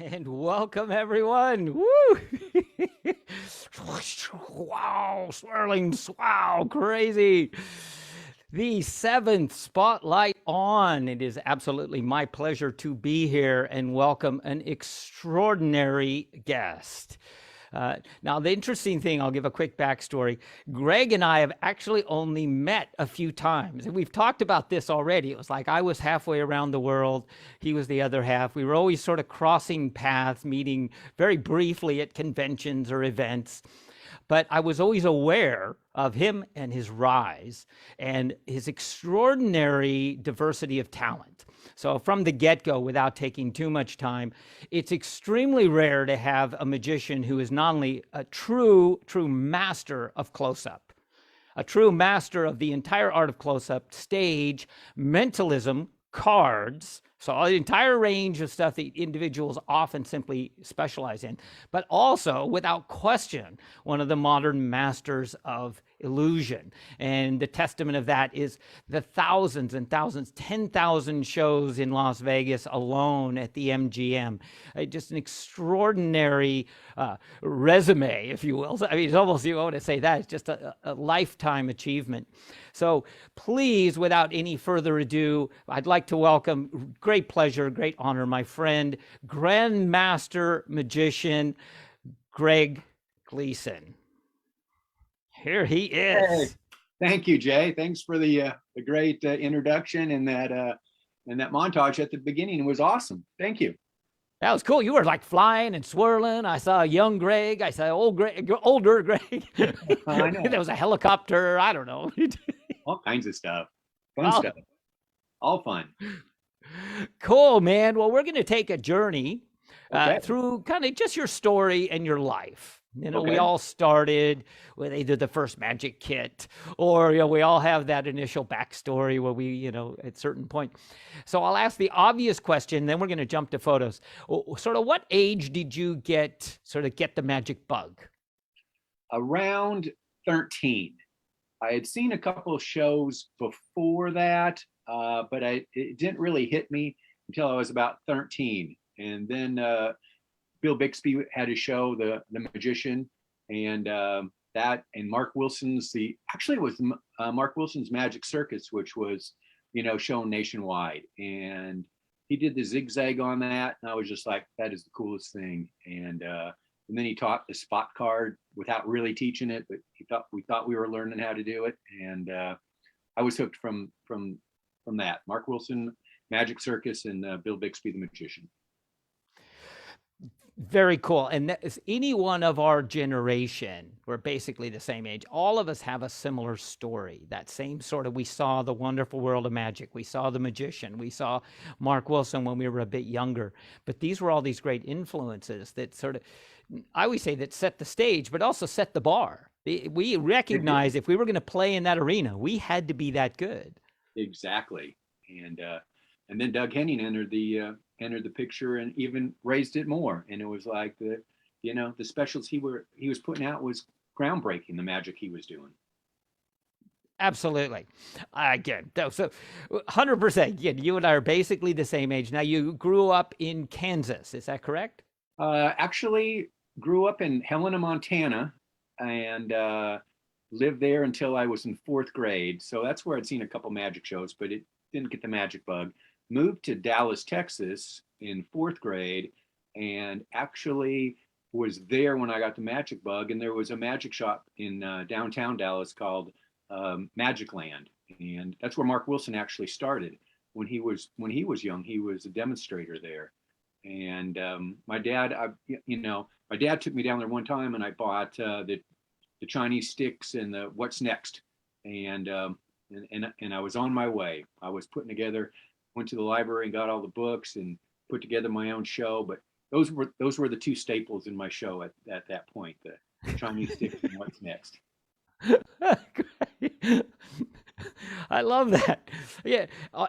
And welcome everyone. Woo! Wow, swirling, wow, crazy. The seventh spotlight on. It is absolutely my pleasure to be here and welcome an extraordinary guest. Now, the interesting thing, I'll give a quick backstory. Greg and I have actually only met a few times. And we've talked about this already. It was like I was halfway around the world, he was the other half. We were always sort of crossing paths, meeting very briefly at conventions or events. But I was always aware of him and his rise and his extraordinary diversity of talent. So from the get-go, without taking too much time, it's extremely rare to have a magician who is not only a true master of close-up, a true master of the entire art of close-up, stage, mentalism, cards, so the entire range of stuff that individuals often simply specialize in, but also, without question, one of the modern masters of illusion. And the testament of that is the thousands and thousands, 10,000 shows in Las Vegas alone at the MGM. Just an extraordinary resume, if you will. I mean, it's almost, you want to say that, it's just a lifetime achievement. So please, without any further ado, I'd like to welcome, great pleasure, great honor, my friend, Grandmaster Magician Greg Gleason. Here he is. Hey, thank you, Jay. Thanks for the great introduction and that montage at the beginning. It was awesome. Thank you. That was cool. You were like flying and swirling. I saw young Greg. I saw old Greg, older Greg. I know. There was a helicopter. I don't know. All kinds of stuff. Fun stuff. All fun. Cool, man. Well, we're going to take a journey Okay. through kind of just your story and your life. You know, Okay. we all started with either the first magic kit or, you know, we all have that initial backstory where we, you know, at a certain point. So I'll ask the obvious question, then we're going to jump to photos. Sort of what age did you get the magic bug? Around 13. I had seen a couple of shows before that, but it didn't really hit me until I was about 13. And then Bill Bixby had a show, the Magician, and that and Mark Wilson's it was Mark Wilson's Magic Circus, which was shown nationwide, and he did the zigzag on that, and I was just like, that is the coolest thing. And then he taught the spot card without really teaching it, but we thought we were learning how to do it, and I was hooked from that. Mark Wilson, Magic Circus, and Bill Bixby, the Magician. Very cool. And that is any one of our generation, we're basically the same age. All of us have a similar story. That same sort of, we saw the wonderful world of magic. We saw the Magician. We saw Mark Wilson when we were a bit younger. But these were all these great influences that sort of, I always say, that set the stage, but also set the bar. We recognize if we were going to play in that arena, we had to be that good. Exactly. And then Doug Henning entered the picture and even raised it more. And it was like the specials he was putting out was groundbreaking, the magic he was doing. Absolutely. Again, so 100%. Again, you and I are basically the same age. Now, you grew up in Kansas. Is that correct? Actually, grew up in Helena, Montana, and lived there until I was in fourth grade. So that's where I'd seen a couple magic shows, but it didn't get the magic bug. Moved to Dallas, Texas in fourth grade, and actually was there when I got the magic bug. And there was a magic shop in downtown Dallas called Magic Land, and that's where Mark Wilson actually started. When he was young, he was a demonstrator there. And my dad took me down there one time, and I bought the Chinese sticks and the What's Next, and I was on my way. I was went to the library and got all the books and put together my own show. But those were the two staples in my show at that point: the Chinese sticks and What's Next. I love that. Yeah,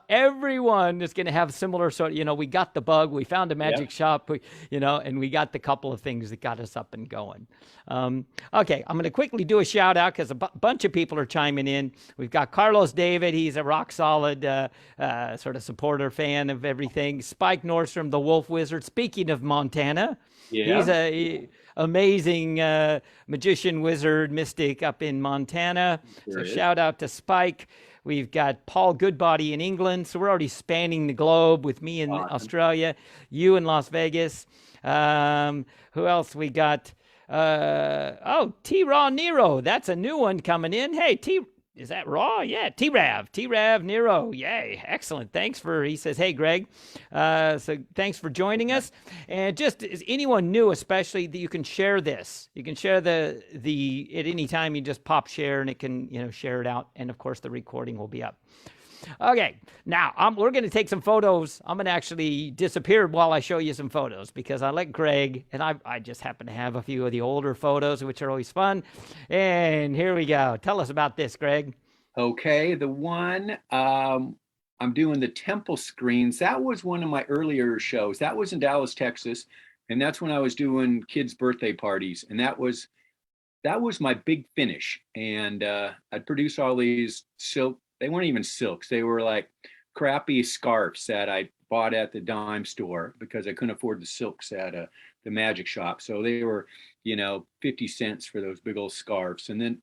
everyone is going to have similar sort. We got the bug, we found a Yeah. magic shop, and we got the couple of things that got us up and going. Okay, I'm going to quickly do a shout out because a bunch of people are chiming in. We've got Carlos David. He's a rock solid sort of supporter fan of everything. Spike Nordstrom, the Wolf Wizard. Speaking of Montana, Yeah. he's a amazing magician, wizard, mystic up in Montana. There So is. shout out to Spike. We've got Paul Goodbody in England. So we're already spanning the globe with me in Awesome. Australia, you in Las Vegas. Who else we got? T Raw Nero. That's a new one coming in. Hey, is that Raw? Yeah, T-Rav Nero. Yay, excellent. He says, hey, Greg. So thanks for joining us. And just as anyone new, especially, that you can share this. You can share the at any time. You just pop share and it can, share it out. And of course, the recording will be up. Okay, now we're going to take some photos. I'm going to actually disappear while I show you some photos because I let Greg, and I just happen to have a few of the older photos, which are always fun. And here we go. Tell us about this, Greg. Okay, the one I'm doing the temple screens. That was one of my earlier shows. That was in Dallas, Texas, and that's when I was doing kids' birthday parties, and that was my big finish. And I'd produce all these silk. They weren't even silks. They were like crappy scarves that I bought at the dime store because I couldn't afford the silks at the magic shop. So they were, 50 cents for those big old scarves. And then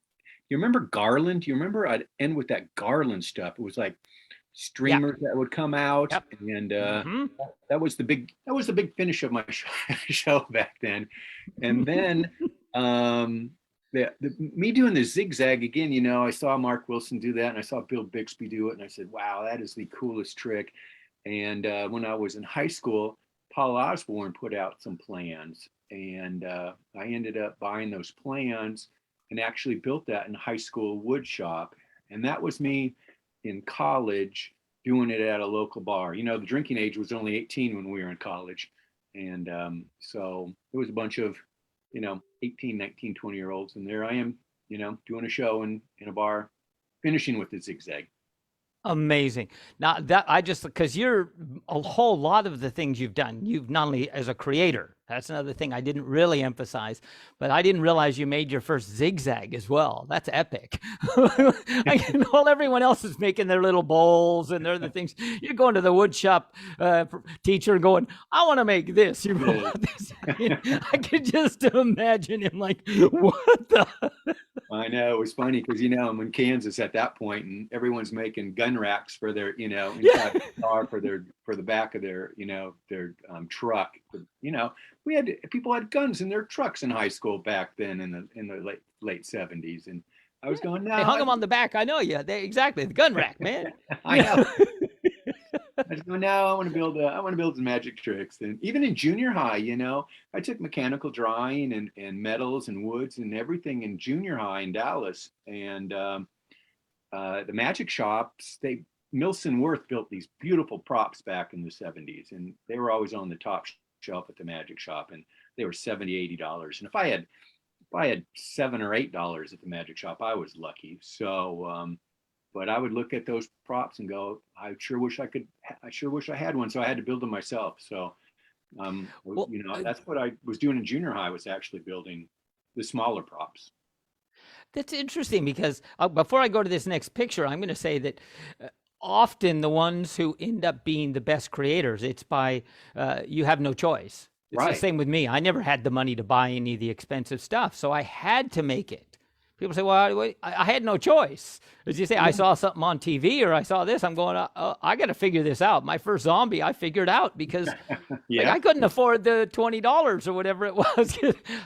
you remember garland? You remember I'd end with that garland stuff. It was like Yeah. streamers that would come out, Yep. and Mm-hmm. that was the big finish of my show back then. And then me doing the zigzag again, I saw Mark Wilson do that, and I saw Bill Bixby do it, and I said, wow, that is the coolest trick. And when I was in high school, Paul Osborne put out some plans, and I ended up buying those plans and actually built that in high school wood shop. And that was me in college doing it at a local bar. The drinking age was only 18 when we were in college. And so it was a bunch of 18, 19, 20-year olds. And there I am, doing a show in a bar, finishing with the zigzag. Amazing. Now because you're a whole lot of the things you've done, you've not only as a creator, that's another thing I didn't really emphasize, but I didn't realize you made your first zigzag as well. That's epic. While everyone else is making their little bowls and their other things, you're going to the wood shop teacher going, I want to make this. You want this? I could just imagine him like, what the? I know, it was funny because I'm in Kansas at that point, and everyone's making gun racks for their inside the car for the back of their their truck. We had people had guns in their trucks in high school back then in the late 70s, and I was going, no, They hung them on the back. I know you. Exactly, the gun rack, man. I know. I was going, no, I want to build some magic tricks. And even in junior high, I took mechanical drawing and metals and woods and everything in junior high in Dallas. And the magic shops, Milson Worth built these beautiful props back in the 70s, and they were always on the top shelf at the magic shop, and they were $70, $80. And if I had $7 or $8 at the magic shop, I was lucky. So but I would look at those props and go, I sure wish I had one. So I had to build them myself. So that's what I was doing in junior high, was actually building the smaller props. That's interesting because before I go to this next picture, I'm going to say that often the ones who end up being the best creators, it's by you have no choice. It's the same with me. I never had the money to buy any of the expensive stuff, so I had to make it. People say, well, I had no choice. As you say, I saw something on TV or I saw this. I'm going, I got to figure this out. My first zombie, I figured out because I couldn't afford the $20 or whatever it was.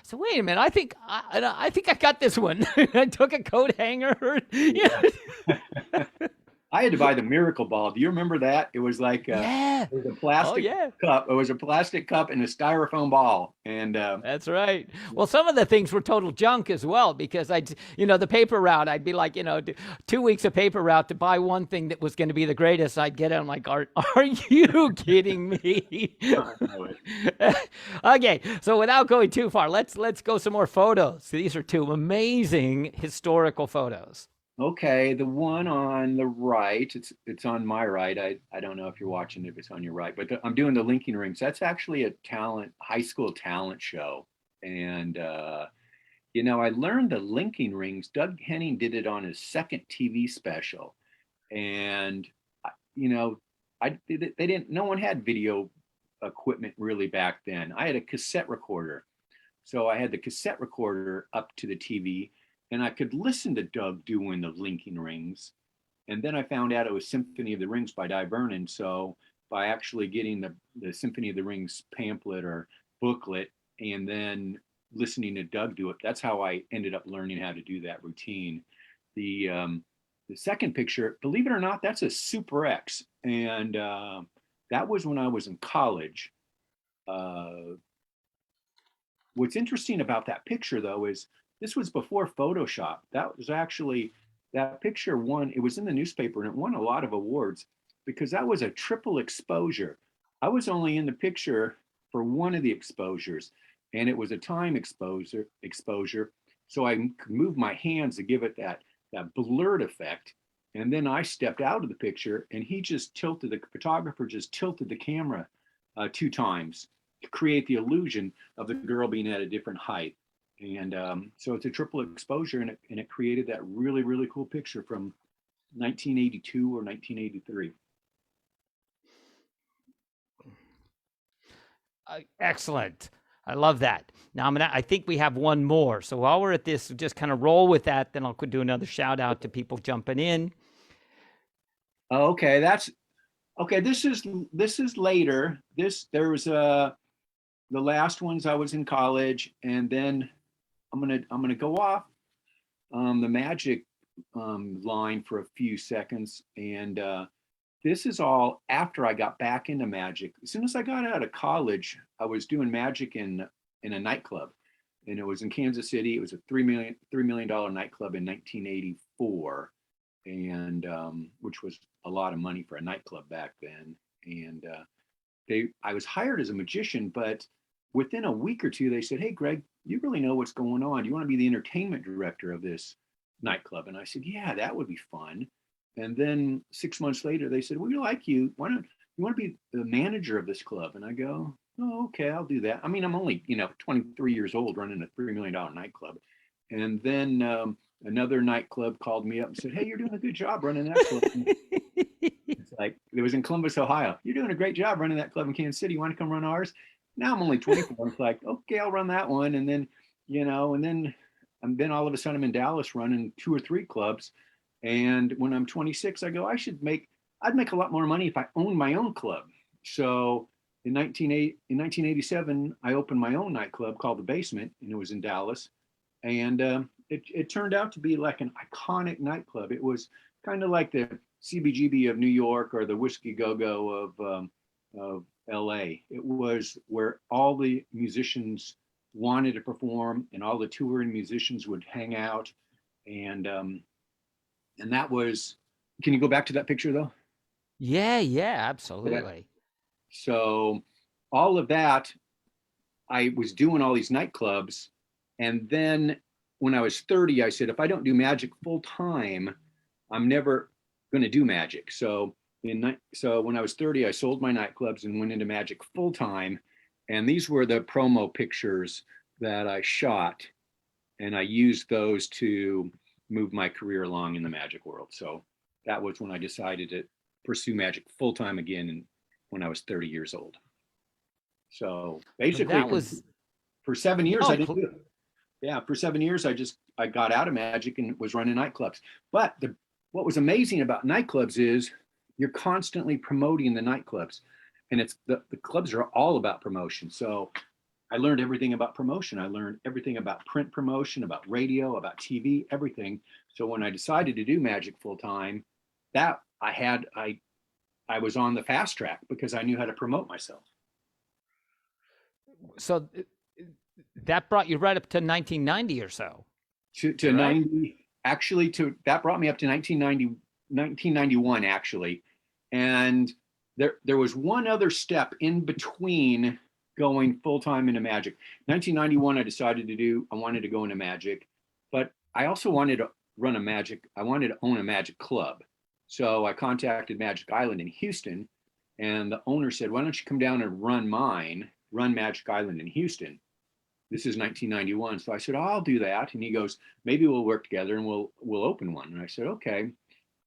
So wait a minute, I think I got this one. I took a coat hanger. I had to buy the Miracle Ball. Do you remember that? It was like it was a plastic cup. It was a plastic cup and a styrofoam ball. And that's right. Well, some of the things were total junk as well because the paper route, I'd be like, 2 weeks of paper route to buy one thing that was going to be the greatest. I'd get it. I'm like, are you kidding me? Okay, so without going too far, let's go some more photos. These are two amazing historical photos. Okay, the one on the right, it's on my right. I don't know if you're watching if it's on your right, but I'm doing the linking rings. That's actually a high school talent show. And I learned the linking rings. Doug Henning did it on his second TV special. And you know, they didn't no one had video equipment really back then. I had a cassette recorder. So I had the cassette recorder up to the TV and I could listen to Doug doing the linking rings. And then I found out it was Symphony of the Rings by Di Vernon. So by actually getting the Symphony of the Rings pamphlet or booklet and then listening to Doug do it, that's how I ended up learning how to do that routine. The second picture, believe it or not, that's a Super X. And that was when I was in college. Uh, What's interesting about that picture, though, is this was before Photoshop. That was actually, that picture won, it was in the newspaper and it won a lot of awards because that was a triple exposure. I was only in the picture for one of the exposures and it was a time exposure. So I could move my hands to give it that blurred effect. And then I stepped out of the picture and the photographer just tilted the camera 2 times to create the illusion of the girl being at a different height. And so it's a triple exposure and it created that really, really cool picture from 1982 or 1983. Excellent. I love that. Now I think we have one more. So while we're at this, just kind of roll with that. Then I'll do another shout out to people jumping in. Okay, okay. This is later. There was the last ones I was in college, and then I'm gonna go off the magic line for a few seconds, and this is all after I got back into magic. As soon as I got out of college, I was doing magic in a nightclub, and it was in Kansas City. It was a $3 million nightclub in 1984, and which was a lot of money for a nightclub back then. And I was hired as a magician, but within a week or two, they said, "Hey, Greg, you really know what's going on. Do you want to be the entertainment director of this nightclub?" And I said, "Yeah, that would be fun." And then 6 months later, they said, "We like you. Why don't you want to be the manager of this club?" And I go, "Oh, okay, I'll do that." I mean, I'm only 23 years old running a $3 million nightclub. And then another nightclub called me up and said, "Hey, you're doing a good job running that club." It's like it was in Columbus, Ohio. "You're doing a great job running that club in Kansas City. You want to come run ours?" Now I'm only 24. It's like, okay, I'll run that one. And then, and then all of a sudden I'm in Dallas running 2 or 3 clubs. And when I'm 26, I go, I'd make a lot more money if I owned my own club. So in 1987, I opened my own nightclub called The Basement, and it was in Dallas. And it turned out to be like an iconic nightclub. It was kind of like the CBGB of New York or the Whiskey Go Go of LA. It was where all the musicians wanted to perform and all the touring musicians would hang out. And that was, can you go back to that picture though? Yeah, absolutely. So all of that, I was doing all these nightclubs. And then when I was 30, I said, if I don't do magic full time, I'm never going to do magic. So when I was 30, I sold my nightclubs and went into magic full time. And these were the promo pictures that I shot. And I used those to move my career along in the magic world. So that was when I decided to pursue magic full time again when I was 30 years old. So basically, That was for 7 years, oh, I didn't do it. Yeah, for 7 years, I got out of magic and was running nightclubs. But what was amazing about nightclubs is you're constantly promoting the nightclubs, and it's the clubs are all about promotion. So I learned everything about promotion. I learned everything about print promotion, about radio, about TV, everything. So when I decided to do magic full time, that I was on the fast track because I knew how to promote myself. so that brought you right up to 1990 or so. To Right? 90, actually, that brought me up to 1991 actually. And there was one other step in between going full time into magic. 1991, I wanted to go into magic, but I also wanted to I wanted to own a magic club. So I contacted Magic Island in Houston, and the owner said, "Why don't you come down and run Magic Island in Houston?" This is 1991. So I said, "Oh, I'll do that." And he goes, "Maybe we'll work together and we'll open one." And I said, "Okay."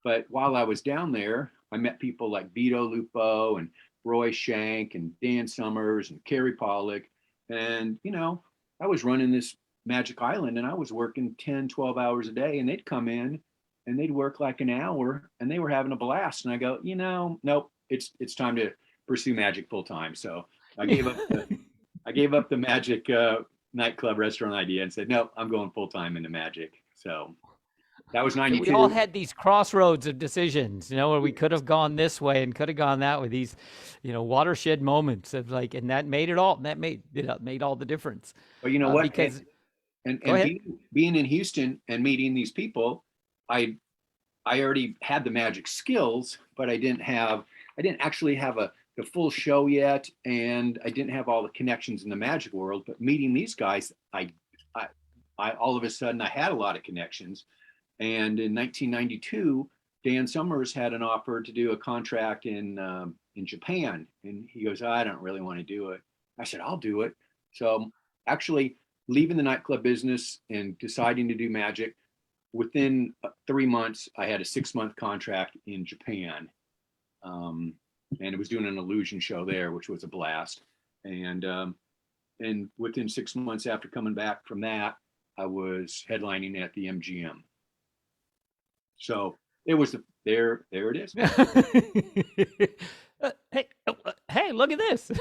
But while I was down there, I met people like Vito Lupo and Roy Shank and Dan Summers and Kerry Pollock. And, I was running this Magic Island and I was working 10, 12 hours a day. And they'd come in and they'd work like an hour and they were having a blast. And I go, nope, it's time to pursue magic full time. So I gave up the magic nightclub restaurant idea and said, no, I'm going full time into magic. So that was We all 92. had these crossroads of decisions, where we could have gone this way and could have gone that way. These, watershed moments of like, and that made it all. That made all the difference. But you know what? Because go And ahead. being in Houston and meeting these people, I I already had the magic skills, but I didn't actually have the full show yet, and I didn't have all the connections in the magic world. But meeting these guys, I all of a sudden I had a lot of connections. And in 1992, Dan Summers had an offer to do a contract in Japan, and he goes, "I don't really want to do it." I said, "I'll do it." So actually, leaving the nightclub business and deciding to do magic, within 3 months, I had a 6-month contract in Japan, and it was doing an illusion show there, which was a blast. And within 6 months after coming back from that, I was headlining at the MGM. So it was there. There it is. Hey, look at this.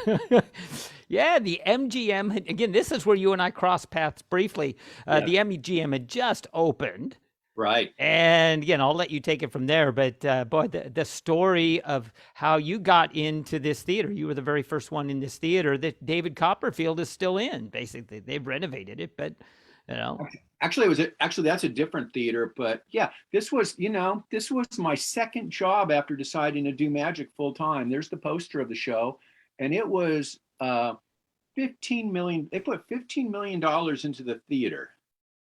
Yeah, the MGM again. This is where you and I crossed paths briefly. Yeah. The MGM had just opened. Right. And again, I'll let you take it from there. But boy, the story of how you got into this theater, you were the very first one in this theater that David Copperfield is still in. Basically, they've renovated it, but Actually, that's a different theater. But yeah, this was my second job after deciding to do magic full time. There's the poster of the show, and it was 15 million. They put $15 million into the theater,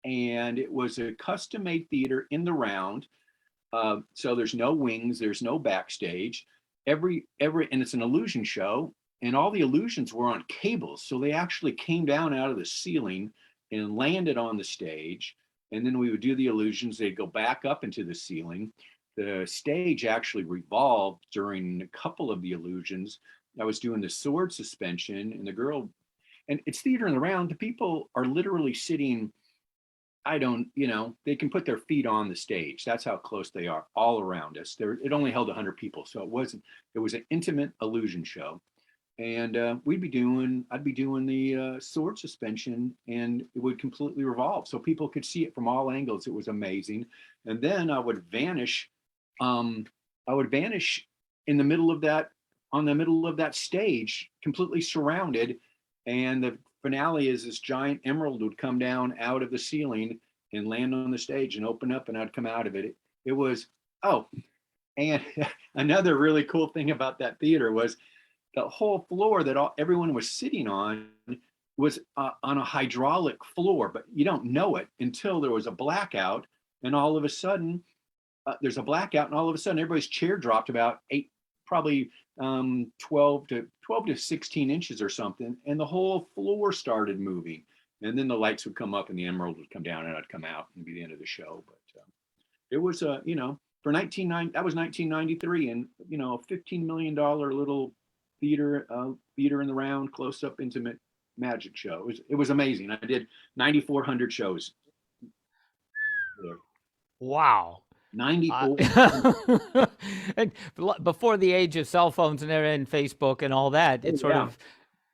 and it was a custom made theater in the round. So there's no wings, there's no backstage. And it's an illusion show, and all the illusions were on cables, so they actually came down out of the ceiling and landed on the stage. And then we would do the illusions. They'd go back up into the ceiling. The stage actually revolved during a couple of the illusions. I was doing the sword suspension, and it's theater in the round. The people are literally sitting, they can put their feet on the stage. That's how close they are all around us. It only held 100 people. So it was an intimate illusion show. And I'd be doing the sword suspension, and it would completely revolve, so people could see it from all angles. It was amazing. And then I would vanish. In the middle of that stage, completely surrounded. And the finale is this giant emerald would come down out of the ceiling and land on the stage and open up, and I'd come out of it. It was and another really cool thing about that theater was the whole floor that everyone was sitting on was on a hydraulic floor, but you don't know it until there was a blackout. And all of a sudden, there's a blackout, and all of a sudden, everybody's chair dropped about 12 to 16 inches or something, and the whole floor started moving. And then the lights would come up, and the emerald would come down, and I'd come out, and be the end of the show. But it was for 1990, that was 1993, and a $15 million little theater in the round, close up intimate magic show. It was amazing. I did 9,400 shows there. wow. 94. And before the age of cell phones and Facebook and all that, it's sort of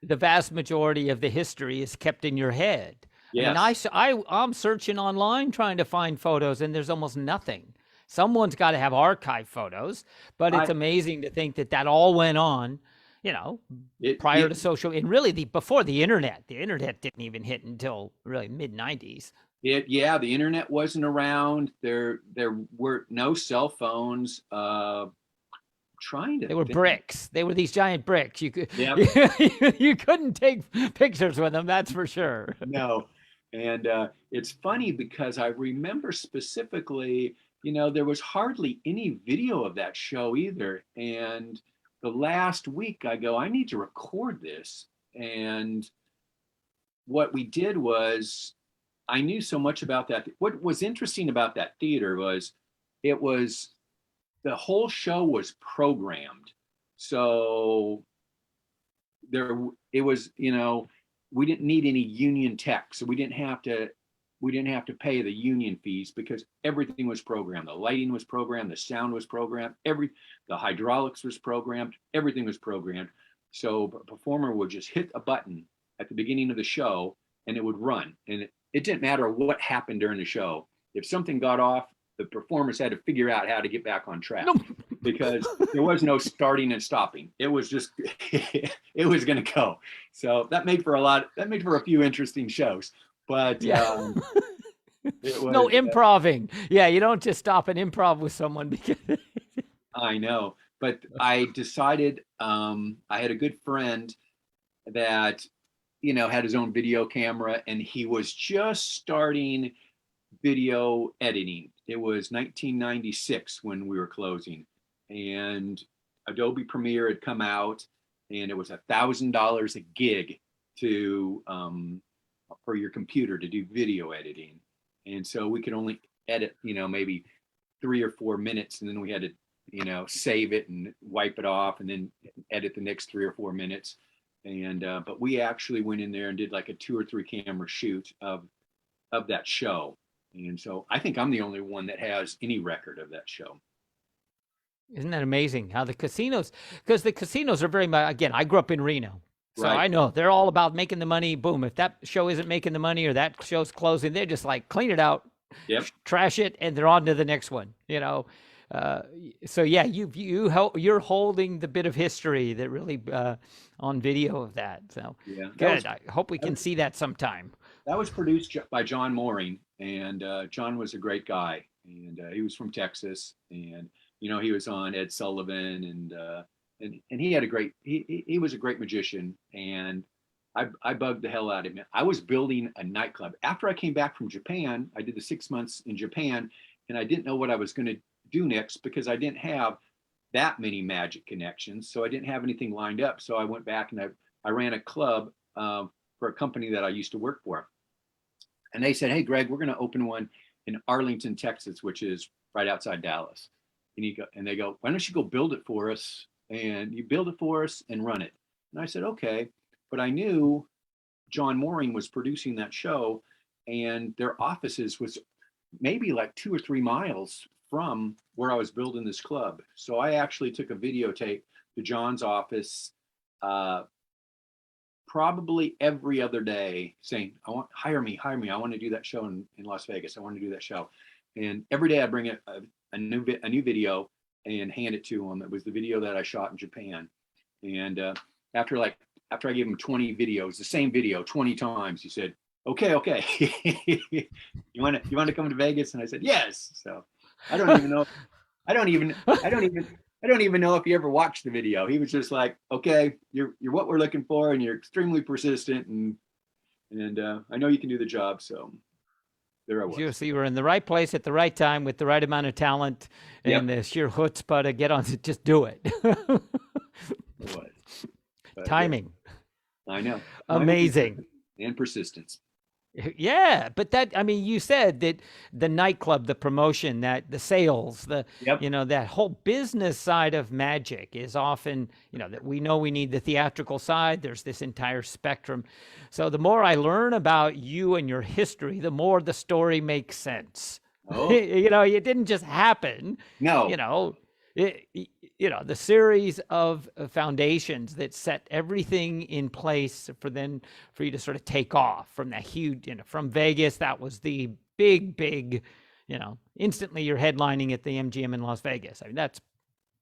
the vast majority of the history is kept in your head. Yes. I mean, I'm searching online trying to find photos, and there's almost nothing. Someone's got to have archive photos, but it's amazing to think that all went on, prior to social, and really before the internet. The internet didn't even hit until really mid 90s. The internet wasn't around. There were no cell phones. They were bricks. They were these giant bricks. You could, Yep. you couldn't take pictures with them. That's for sure. No. And it's funny because I remember specifically, there was hardly any video of that show either. And the last week I go, I need to record this. And what we did was, I knew so much about that. What was interesting about that theater was it was the whole show was programmed. So there it was, we didn't need any union tech. So we didn't have to pay the union fees because everything was programmed. The lighting was programmed, the sound was programmed, the hydraulics was programmed, everything was programmed. So a performer would just hit a button at the beginning of the show and it would run. And it didn't matter what happened during the show. If something got off, the performers had to figure out how to get back on track. No. Because there was no starting and stopping. It was just, it was going to go. So that made for a few interesting shows. But yeah. it was, no improving. Yeah, you don't just stop and improv with someone because I know. But I decided, I had a good friend that, had his own video camera, and he was just starting video editing. It was 1996 when we were closing, and Adobe Premiere had come out, and it was $1,000 a gig to for your computer to do video editing. And so we could only edit, maybe 3 or 4 minutes, and then we had to, save it and wipe it off and then edit the next 3 or 4 minutes. And but we actually went in there and did like a 2 or 3 camera shoot of that show. And so I think I'm the only one that has any record of that show. Isn't that amazing how the casinos, because the casinos are very much, again, I grew up in Reno. So Right. I know they're all about making the money. Boom. If that show isn't making the money or that show's closing, they're just like clean it out, Yep. trash it, and they're on to the next one. So yeah, you're holding the bit of history that really on video of that. So Yeah. good. I hope we can see that sometime. That was produced by John Mooring, and John was a great guy, and he was from Texas, and he was on Ed Sullivan, and he had he was a great magician, and I bugged the hell out of him. I was building a nightclub after I came back from Japan. I did the 6 months in Japan, and I didn't know what I was going to do next because I didn't have that many magic connections, so I didn't have anything lined up. So I went back and I ran a club for a company that I used to work for. And they said, "Hey, Greg, we're going to open one in Arlington, Texas, which is right outside Dallas." And they go, "Why don't you go build it for us? And you build it for us and run it." And I said, "Okay." But I knew John Mooring was producing that show, and their offices was maybe like 2 or 3 miles from where I was building this club. So I actually took a videotape to John's office probably every other day saying, hire me. I want to do that show in Las Vegas. I want to do that show. And every day I bring a new video and hand it to him. It was the video that I shot in Japan. And after I gave him 20 videos, the same video 20 times, he said, okay. you want to come to Vegas? And I said, yes. So I don't even know. I don't even know if he ever watched the video. He was just like, okay, you're what we're looking for, and you're extremely persistent, and I know you can do the job. So there I was. So you were in the right place at the right time with the right amount of talent and the sheer chutzpah to get on to just do it. It was. But, timing. I know. Amazing. And persistence. Yeah, but you said that the nightclub, the promotion, that the sales, that whole business side of magic is often, that we know we need the theatrical side. There's this entire spectrum. So the more I learn about you and your history, the more the story makes sense. Oh. It didn't just happen. No. The series of foundations that set everything in place for you to sort of take off from that huge, from Vegas. That was the big, instantly you're headlining at the MGM in Las Vegas. I mean, that's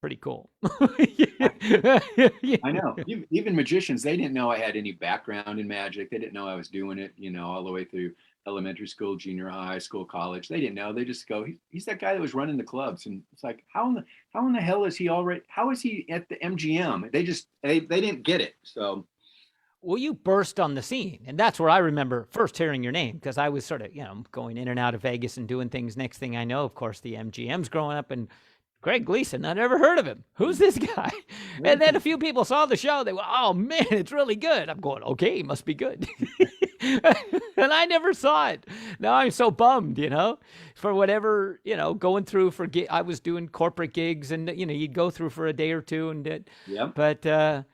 pretty cool. I know. Even magicians, they didn't know I had any background in magic. They didn't know I was doing it, all the way through elementary school, junior high school, college. They didn't know. They just go, he's that guy that was running the clubs. And it's like, how in the hell is he already, how is he at the MGM? They didn't get it. So well, you burst on the scene. And that's where I remember first hearing your name, because I was sort of, going in and out of Vegas and doing things. Next thing I know, of course, the MGM's growing up, and Greg Gleason, I never heard of him. Who's this guy? And then a few people saw the show. They went, oh, man, it's really good. I'm going, okay, it must be good. And I never saw it. Now I'm so bummed, for whatever, going through for I was doing corporate gigs, and, you'd go through for a day or two and did. Yeah. But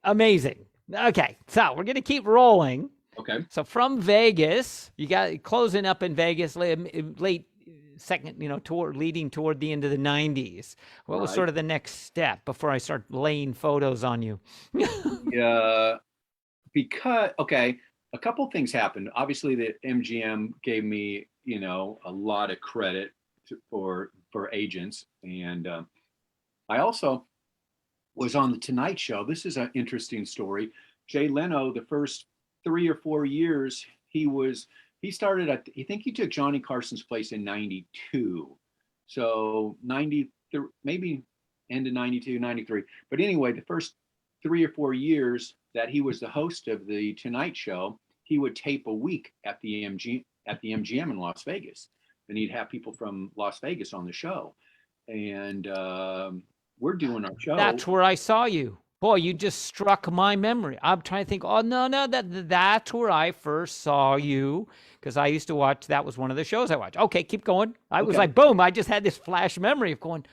amazing. Okay, so we're going to keep rolling. Okay. So from Vegas, you got closing up in Vegas late second, leading toward the end of the 90s. What was sort of the next step before I start laying photos on you? Yeah, because, okay, a couple things happened. Obviously, the MGM gave me, a lot of credit for agents. And I also was on the Tonight Show. This is an interesting story. Jay Leno, the first 3 or 4 years, he started I think he took Johnny Carson's place in 92. So 90, maybe end of 92, 93. But anyway, the first 3 or 4 years that he was the host of the Tonight Show, he would tape a week at the MGM in Las Vegas. And he'd have people from Las Vegas on the show. And we're doing our show. That's where I saw you. Boy, you just struck my memory. I'm trying to think, oh, no, that's where I first saw you, because I used to watch, that was one of the shows I watched. Okay, keep going. I was like, boom, I just had this flash memory of going,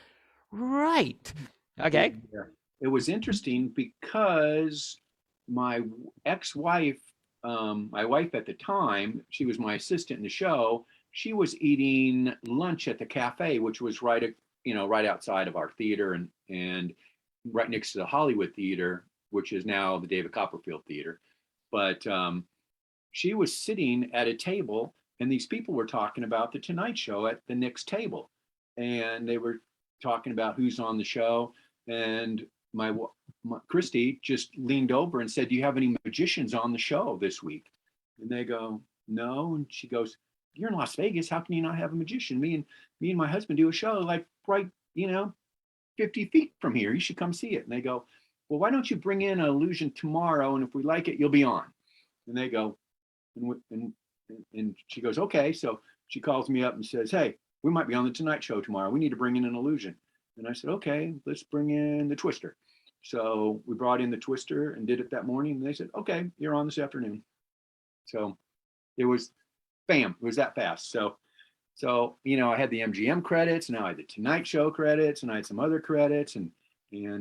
right. Okay. Yeah. It was interesting because my ex-wife, my wife at the time, she was my assistant in the show. She was eating lunch at the cafe, which was right outside of our theater and right next to the Hollywood Theater, which is now the David Copperfield Theater. But she was sitting at a table, and these people were talking about the Tonight Show at the next table. And they were talking about who's on the show. And my Christy just leaned over and said, do you have any magicians on the show this week? And they go, no. And she goes, you're in Las Vegas. How can you not have a magician? Me and my husband do a show like right, 50 feet from here. You should come see it. And they go, well, why don't you bring in an illusion tomorrow? And if we like it, you'll be on. And they go, and she goes, okay. So she calls me up and says, hey, we might be on the Tonight Show tomorrow. We need to bring in an illusion. And I said, okay, let's bring in the Twister. So we brought in the Twister and did it that morning. And they said, okay, you're on this afternoon. So it was, bam, it was that fast. So, I had the MGM credits, and now I had the Tonight Show credits, and I had some other credits, and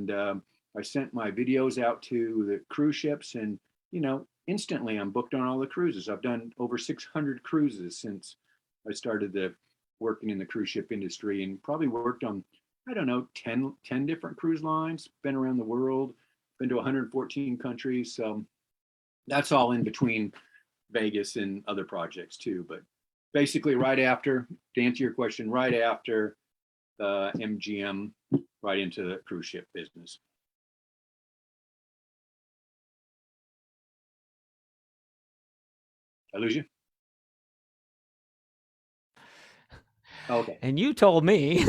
I sent my videos out to the cruise ships, and, instantly I'm booked on all the cruises. I've done over 600 cruises since I started working in the cruise ship industry, and probably worked on, 10 different cruise lines, been around the world, been to 114 countries. So that's all in between Vegas and other projects too. But basically right after, to answer your question, right after MGM, right into the cruise ship business. I lose you? Okay. And you told me,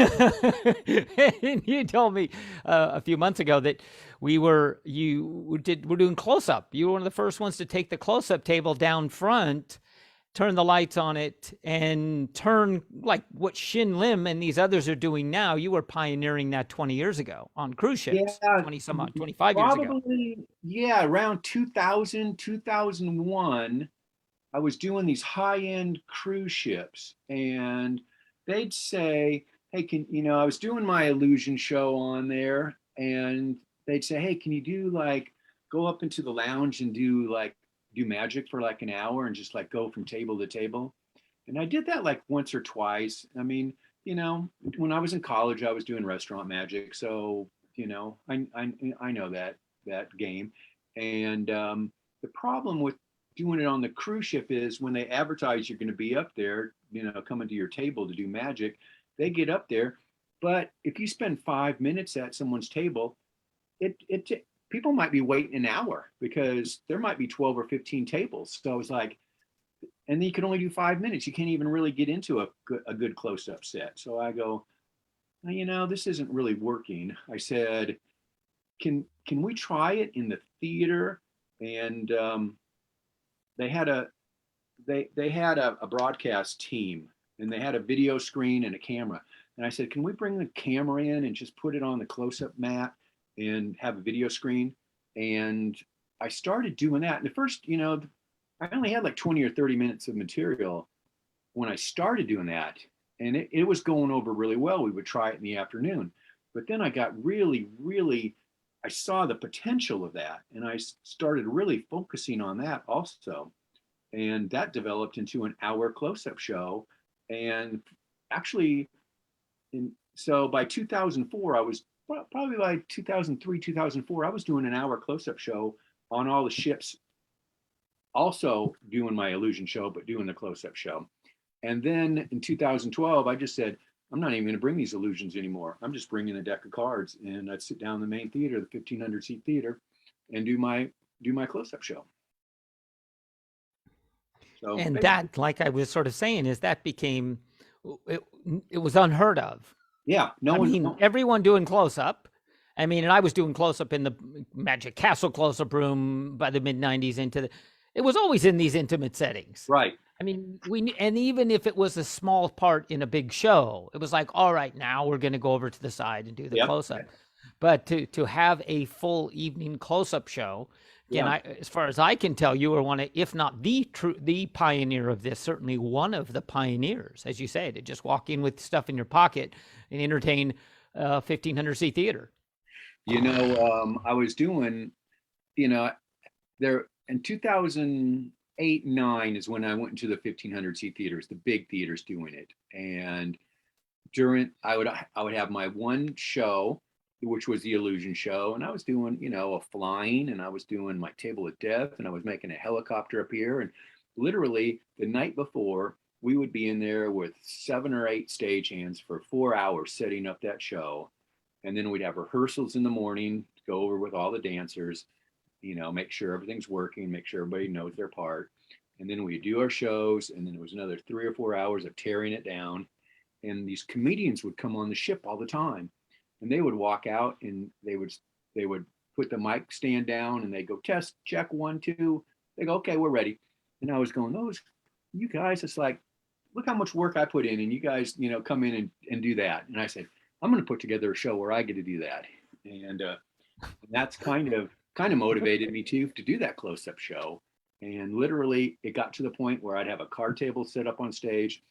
a few months ago that we're doing close-up. You were one of the first ones to take the close-up table down front, turn the lights on it, and turn like what Shin Lim and these others are doing now. You were pioneering that 20 years ago on cruise ships, 20 some odd, 25 years ago. Yeah, around 2000, 2001, I was doing these high-end cruise ships, and they'd say, hey, I was doing my illusion show on there, and they'd say, hey, can you go up into the lounge and do magic for like an hour and just like go from table to table? And I did that like once or twice. I mean, when I was in college, I was doing restaurant magic. So, I know that game. And the problem with doing it on the cruise ship is when they advertise you're going to be up there, coming to your table to do magic, they get up there. But if you spend 5 minutes at someone's table, people might be waiting an hour because there might be 12 or 15 tables. So it's like, and then you can only do 5 minutes. You can't even really get into a good close-up set. So I go, this isn't really working. I said, can we try it in the theater and they had a they had a broadcast team, and they had a video screen and a camera. And I said, can we bring the camera in and just put it on the close-up mat and have a video screen? And I started doing that. And the first, I only had like 20 or 30 minutes of material when I started doing that. And it was going over really well. We would try it in the afternoon. But then I got really, really, I saw the potential of that. And I started really focusing on that also. And that developed into an hour close-up show. And actually, so by 2004, I was probably by 2003, 2004, I was doing an hour close-up show on all the ships, also doing my illusion show, but doing the close-up show. And then in 2012, I just said, I'm not even going to bring these illusions anymore. I'm just bringing a deck of cards, and I'd sit down in the main theater, the 1,500 seat theater, and do my close-up show. So, and that, like I was sort of saying, is that became it was unheard of. Yeah, everyone doing close up. I mean, and I was doing close up in the Magic Castle close up room by the mid '90s. It was always in these intimate settings, right? I mean, and even if it was a small part in a big show, it was like, all right, now we're going to go over to the side and do the close up. But to have a full evening close up show, again, as far as I can tell, you were one of, if not the pioneer of this, certainly one of the pioneers, as you say, to just walk in with stuff in your pocket and entertain 1,500 seat theater. I was doing, there in 2008, 9 is when I went into the 1,500 seat theaters, the big theaters doing it. And I would have my one show, which was the illusion show, and I was doing, a flying, and I was doing my table of death, and I was making a helicopter appear. And literally the night before, we would be in there with 7 or 8 stagehands for 4 hours setting up that show. And then we'd have rehearsals in the morning to go over with all the dancers, make sure everything's working, make sure everybody knows their part. And then we'd do our shows, and then it was another 3 or 4 hours of tearing it down. And these comedians would come on the ship all the time, and they would walk out, and they would put the mic stand down, and they go, test, check, 1, 2. They go, okay, we're ready. And I was going, you guys, it's like, look how much work I put in, and you guys, come in and do that. And I said, I'm going to put together a show where I get to do that. And that's kind of motivated me to do that close-up show. And literally it got to the point where I'd have a card table set up on stage,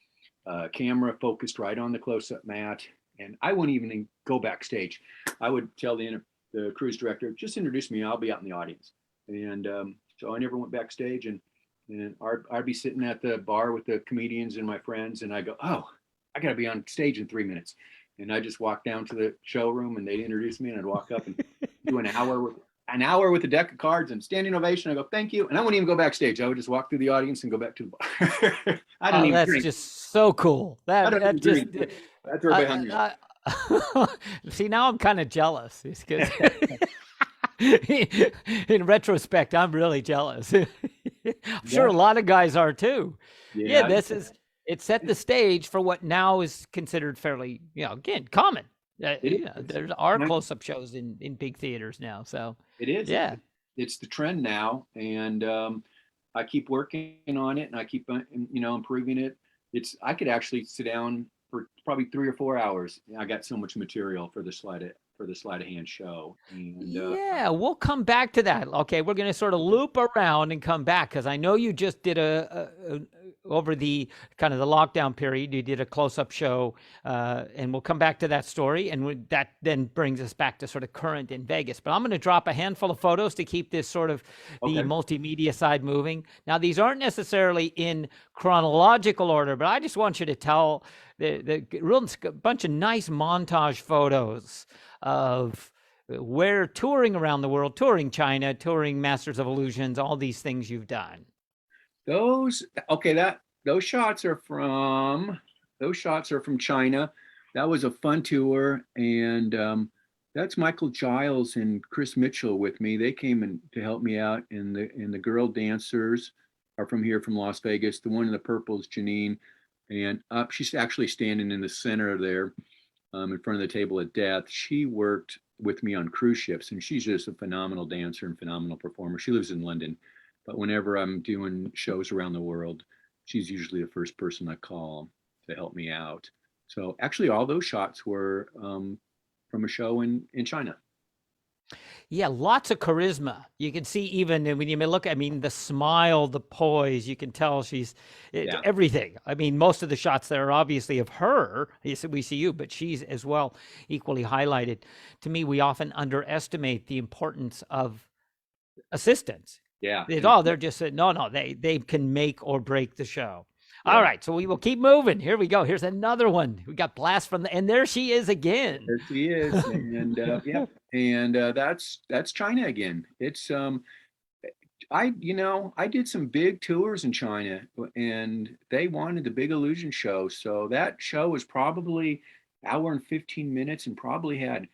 camera focused right on the close-up mat, and I wouldn't even go backstage. I would tell the cruise director, just introduce me, I'll be out in the audience. And so I never went backstage, and I'd be sitting at the bar with the comedians and my friends, and I go, oh, I got to be on stage in 3 minutes. And I just walk down to the showroom, and they'd introduce me, and I'd walk up and do an hour with a deck of cards and standing ovation. I go, thank you. And I wouldn't even go backstage. I would just walk through the audience and go back to the bar. I don't even that's drink. just so cool. That's everybody hungry. See, now I'm kind of jealous. Because in retrospect, I'm really jealous. I'm sure a lot of guys are too. Yeah, it set the stage for what now is considered fairly, again, common. There are close-up shows in big theaters now. So it is. Yeah, it's the trend now, and I keep working on it, and I keep improving it. I could actually sit down for probably 3 or 4 hours. I got so much material for the sleight of hand show. And, we'll come back to that. Okay, we're going to sort of loop around and come back, because I know you just did over the kind of the lockdown period, you did a close-up show, and we'll come back to that story, and that then brings us back to sort of current in Vegas. But I'm going to drop a handful of photos to keep this sort of the multimedia side moving. Now, these aren't necessarily in chronological order, but I just want you to tell the real bunch of nice montage photos of where touring around the world, touring China, touring Masters of Illusions, all these things you've done. Those shots are from China. That was a fun tour, and that's Michael Giles and Chris Mitchell with me. They came in to help me out, and the girl dancers are from Las Vegas. The one in the purple is Janine, and she's actually standing in the center there, in front of the table of death. She worked with me on cruise ships, and she's just a phenomenal dancer and phenomenal performer. She lives in London, but whenever I'm doing shows around the world, she's usually the first person I call to help me out. So actually, all those shots were from a show in China. Yeah, lots of charisma. You can see even when you look, I mean, the smile, the poise, you can tell she's Yeah, everything. I mean, most of the shots there are obviously of her. Yes, we see you, but she's as well equally highlighted. To me, we often underestimate the importance of assistants. yeah, It's, and oh, they're just no, no. They can make or break the show. All yeah. right, so we will keep moving. Here we go. Here's another one. We got blast from the, and there she is again. There she is, and yep, and that's China again. It's I did some big tours in China, and they wanted the Big Illusion show. So that show was probably hour and 15 minutes, and probably had,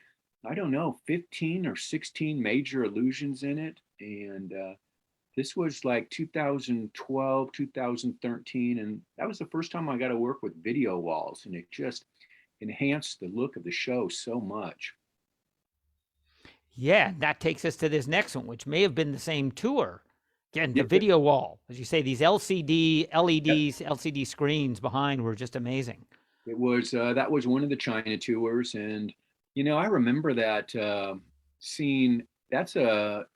I don't know, 15 or 16 major illusions in it. And this was like 2012, 2013, and that was the first time I got to work with video walls, and it just enhanced the look of the show so much. Yeah, that takes us to this next one, which may have been the same tour. Again, the Yeah, video wall, as you say, these LCD, yeah. LEDs, LCD screens behind were just amazing. It was that was one of the China tours, and I remember that scene. That's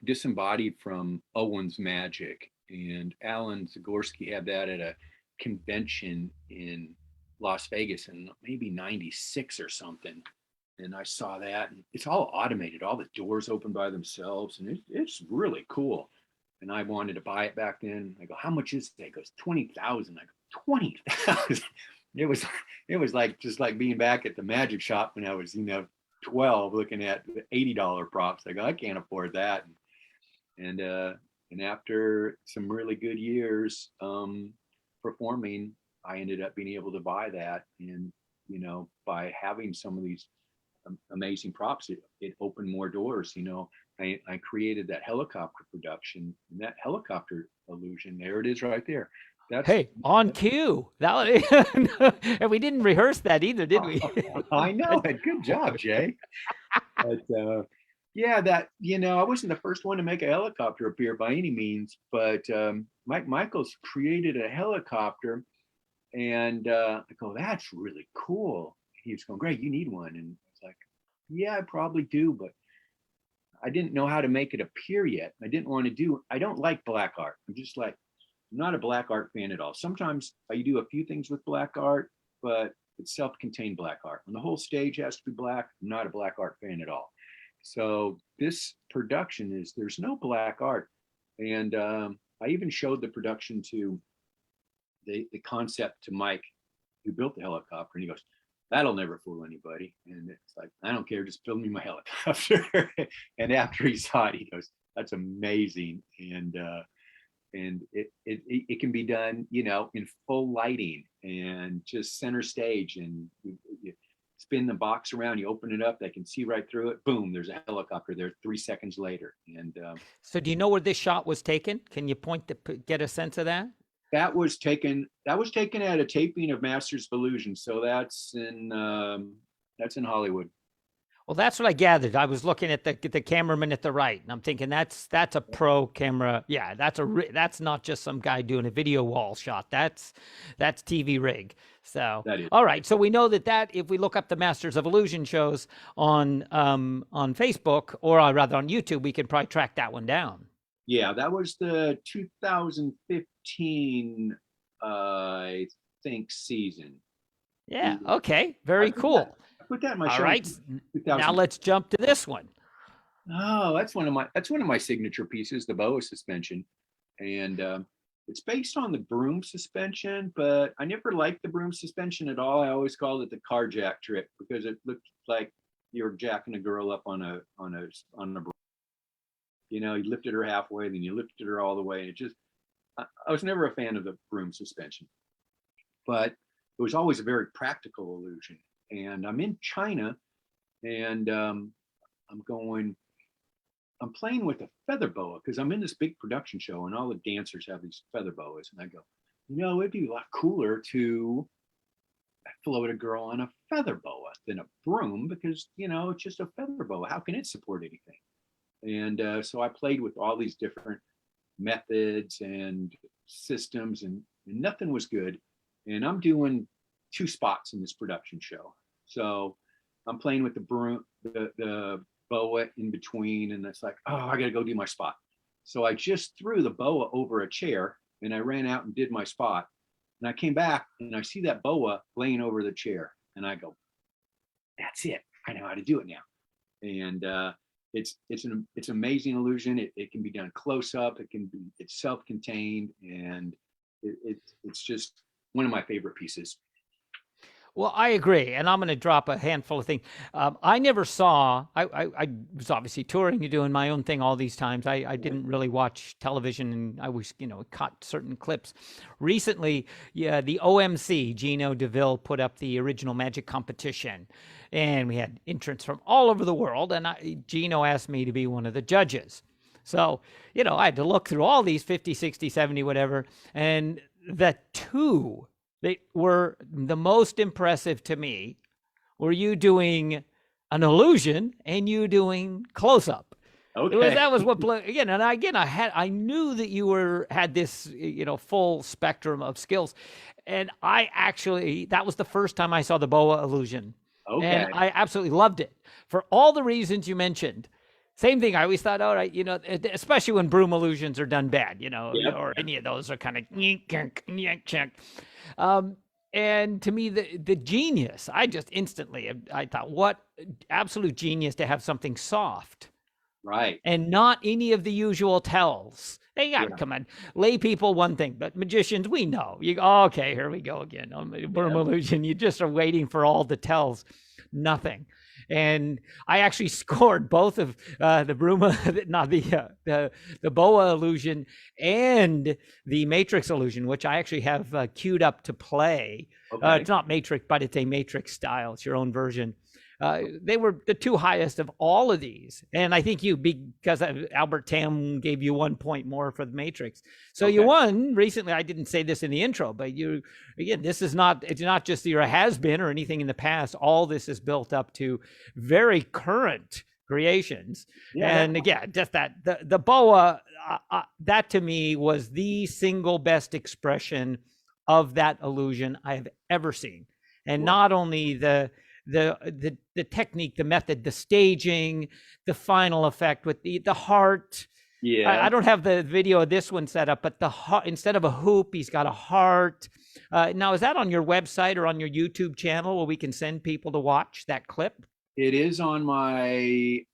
disembodied from Owen's Magic, and Alan Zagorski had that at a convention in Las Vegas in maybe '96 or something. And I saw that, and it's all automated. All the doors open by themselves, and it's really cool. And I wanted to buy it back then. I go, how much is it? He goes, 20,000. I go, 20,000. It was it was like just like being back at the magic shop when I was 12, looking at the $80 props. I go, I can't afford that. And and after some really good years performing, I ended up being able to buy that. And by having some of these amazing props, it opened more doors. I created that helicopter production, and that helicopter illusion, there it is right there. That's Hey, on cue. And we didn't rehearse that either, did we? I know it. Good job, Jay. But yeah, that I wasn't the first one to make a helicopter appear by any means, but Mike Michaels created a helicopter, and I go, that's really cool. He was going, great, you need one, and I was like, yeah, I probably do, but I didn't know how to make it appear yet. I didn't want to do. I don't like black art. I'm not a black art fan at all. Sometimes I do a few things with black art, but it's self-contained black art. When the whole stage has to be black, I'm not a black art fan at all. So this production there's no black art, and I even showed the production to the concept to Mike, who built the helicopter, and he goes, "That'll never fool anybody." And it's like, I don't care, just build me my helicopter. And after he saw it, he goes, "That's amazing." And it can be done, in full lighting and just center stage, and you spin the box around, you open it up, they can see right through it. Boom, there's a helicopter there 3 seconds later. And So, do you know where this shot was taken? Can you point to get a sense of that? that was taken at a taping of Masters of Illusion. So that's in Hollywood. Well, that's what I gathered. I was looking at the cameraman at the right, and I'm thinking that's a pro camera. Yeah, that's not just some guy doing a video wall shot. That's TV rig. So, That is. all right. So we know that if we look up the Masters of Illusion shows on Facebook, or rather on YouTube, we can probably track that one down. Yeah, that was the 2015, I think, season. Yeah. Okay. I Very put that, cool. I put that in my All show. right. Now 2000. let's jump to this one. Oh, that's one of my signature pieces, the boa suspension, and it's based on the broom suspension. But I never liked the broom suspension at all. I always called it the car jack trick because it looked like you're jacking a girl up on a broom. You lifted her halfway, then you lifted her all the way. I was never a fan of the broom suspension, but it was always a very practical illusion. And I'm in China, and I'm going, I'm playing with a feather boa because I'm in this big production show, and all the dancers have these feather boas. And I go, it'd be a lot cooler to float a girl on a feather boa than a broom because, it's just a feather boa. How can it support anything? And so I played with all these different methods and systems, and nothing was good. And I'm doing two spots in this production show. So I'm playing with the broom, the boa in between, and it's like, oh, I got to go do my spot. So I just threw the boa over a chair and I ran out and did my spot. And I came back and I see that boa laying over the chair. And I go, that's it. I know how to do it now. And it's an amazing illusion. It can be done close up. It's self-contained, and it's just one of my favorite pieces. Well, I agree, and I'm going to drop a handful of things. I never saw. I was obviously touring and doing my own thing all these times. I didn't really watch television, and I was, caught certain clips. Recently, yeah, the OMC, Gino DeVille, put up the original magic competition, and we had entrants from all over the world. And Gino asked me to be one of the judges. So, I had to look through all these 50, 60, 70, whatever, and the two that were the most impressive to me were you doing an illusion and you doing close up. Okay. That was what again, and again, I knew that you had this, full spectrum of skills, and that was the first time I saw the boa illusion, Okay. and I absolutely loved it for all the reasons you mentioned. Same thing. I always thought, all right, especially when broom illusions are done bad, or any of those are kind of and to me, the genius, I just instantly, I thought, what absolute genius to have something soft. Right. And not any of the usual tells. Hey, come on. Lay people, one thing, but magicians, we know. Okay, here we go again. Broom illusion. You just are waiting for all the tells. Nothing. And I actually scored both of the boa illusion and the matrix illusion, which I actually have queued up to play. Okay. It's not matrix, but it's a matrix style. It's your own version. They were the two highest of all of these. And I think because Albert Tam gave you 1 point more for the Matrix. So you won recently. I didn't say this in the intro, but it's not just your has-been or anything in the past. All this is built up to very current creations. Yeah. And again, just that, the boa, that to me was the single best expression of that illusion I have ever seen. And not only the technique, the method, the staging, the final effect with the heart. Yeah, I don't have the video of this one set up, but the heart, instead of a hoop, he's got a heart. Now, is that on your website or on your YouTube channel where we can send people to watch that clip? It is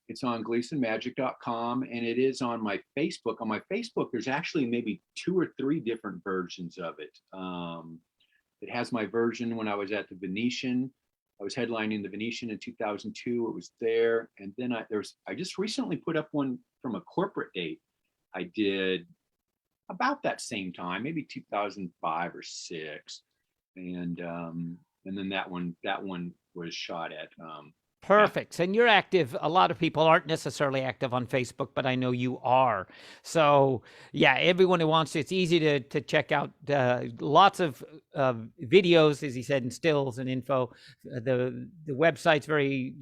it's on GleasonMagic.com, and it is on my Facebook. On my Facebook, there's actually maybe 2 or 3 different versions of it. It has my version when I was at the Venetian. I was headlining the Venetian in 2002. It was there. And then I just recently put up one from a corporate date I did about that same time, maybe 2005 or 6. And then that one was shot at. Perfect. And you're active. A lot of people aren't necessarily active on Facebook, but I know you are. So yeah, everyone who wants to, it's easy to check out lots of videos, as he said, and stills and info. The website's very,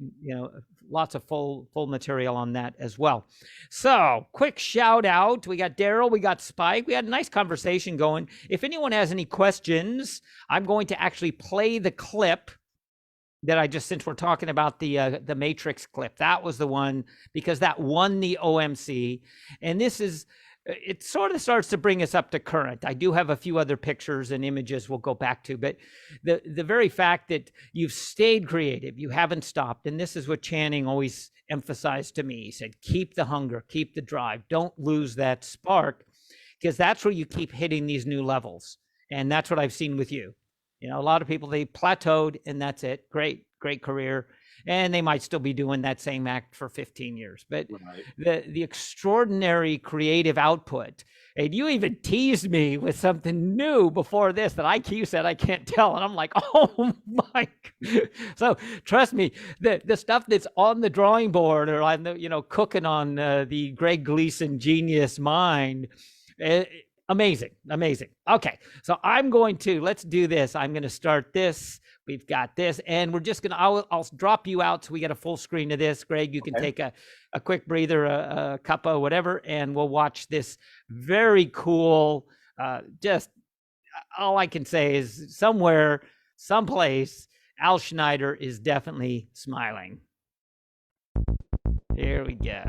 lots of full material on that as well. So quick shout out. We got Daryl, we got Spike. We had a nice conversation going. If anyone has any questions, I'm going to actually play the clip that since we're talking about the Matrix clip, that was the one, because that won the OMC. And it sort of starts to bring us up to current. I do have a few other pictures and images we'll go back to, but the very fact that you've stayed creative, you haven't stopped. And this is what Channing always emphasized to me. He said, keep the hunger, keep the drive, don't lose that spark, because that's where you keep hitting these new levels. And that's what I've seen with you. A lot of people, they plateaued and that's it. Great career. And they might still be doing that same act for 15 years. But the extraordinary creative output, and you even teased me with something new before this that you said I can't tell. And I'm like, oh my. So trust me, the stuff that's on the drawing board or on the, cooking on the Greg Gleason genius mind, Amazing. Amazing. Okay. So let's do this. I'm going to start this. We've got this, and we're just going to, I'll drop you out so we get a full screen of this. Greg, you can Okay. take a quick breather, a cuppa, whatever, and we'll watch this very cool, just all I can say is somewhere, someplace, Al Schneider is definitely smiling. Here we go.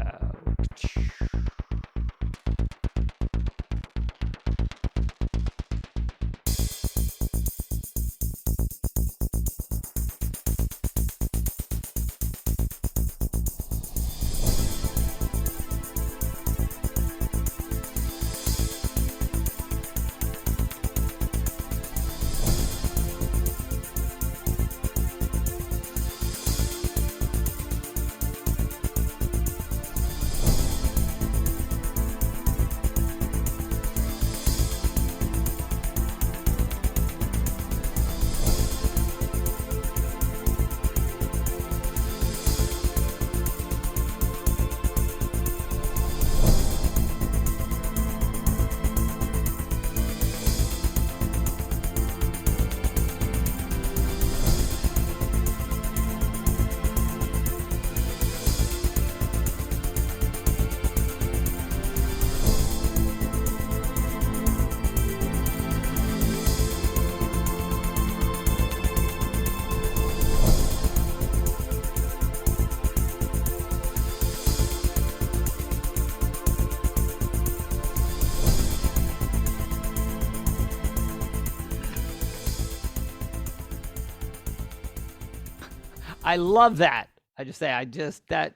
I love that. That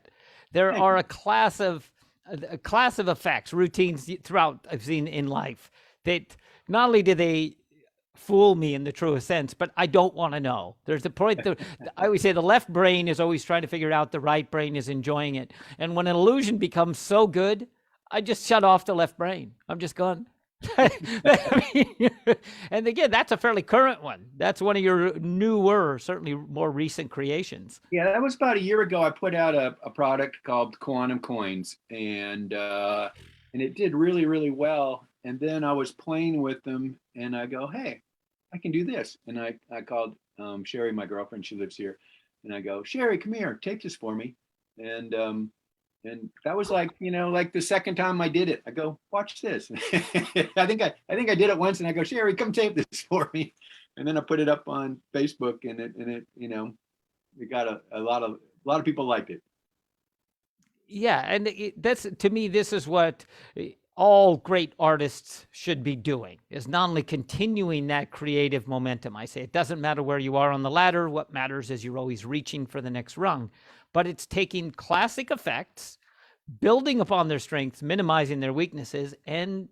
there Thank are you. a class of effects, routines throughout I've seen in life that not only do they fool me in the truest sense, but I don't want to know. There's a point that I always say the left brain is always trying to figure it out, the right brain is enjoying it. And when an illusion becomes so good, I just shut off the left brain. I'm just gone. And again, that's a fairly current one. That's one of your newer, certainly more recent creations. Yeah, that was about a year ago. I put out a product called Quantum Coins, and it did really, really well. And then I was playing with them, and I go, "Hey, I can do this." And I called Sherry, my girlfriend. She lives here, and I go, "Sherry, come here, take this for me." And and that was like, like the second time I did it. I go, "Watch this." I think I did it once, and I go, "Sherry, come tape this for me." And then I put it up on Facebook, and it got a lot of people liked it. Yeah, and that's to me, this is what all great artists should be doing: is not only continuing that creative momentum. I say it doesn't matter where you are on the ladder. What matters is you're always reaching for the next rung. But it's taking classic effects, building upon their strengths, minimizing their weaknesses, and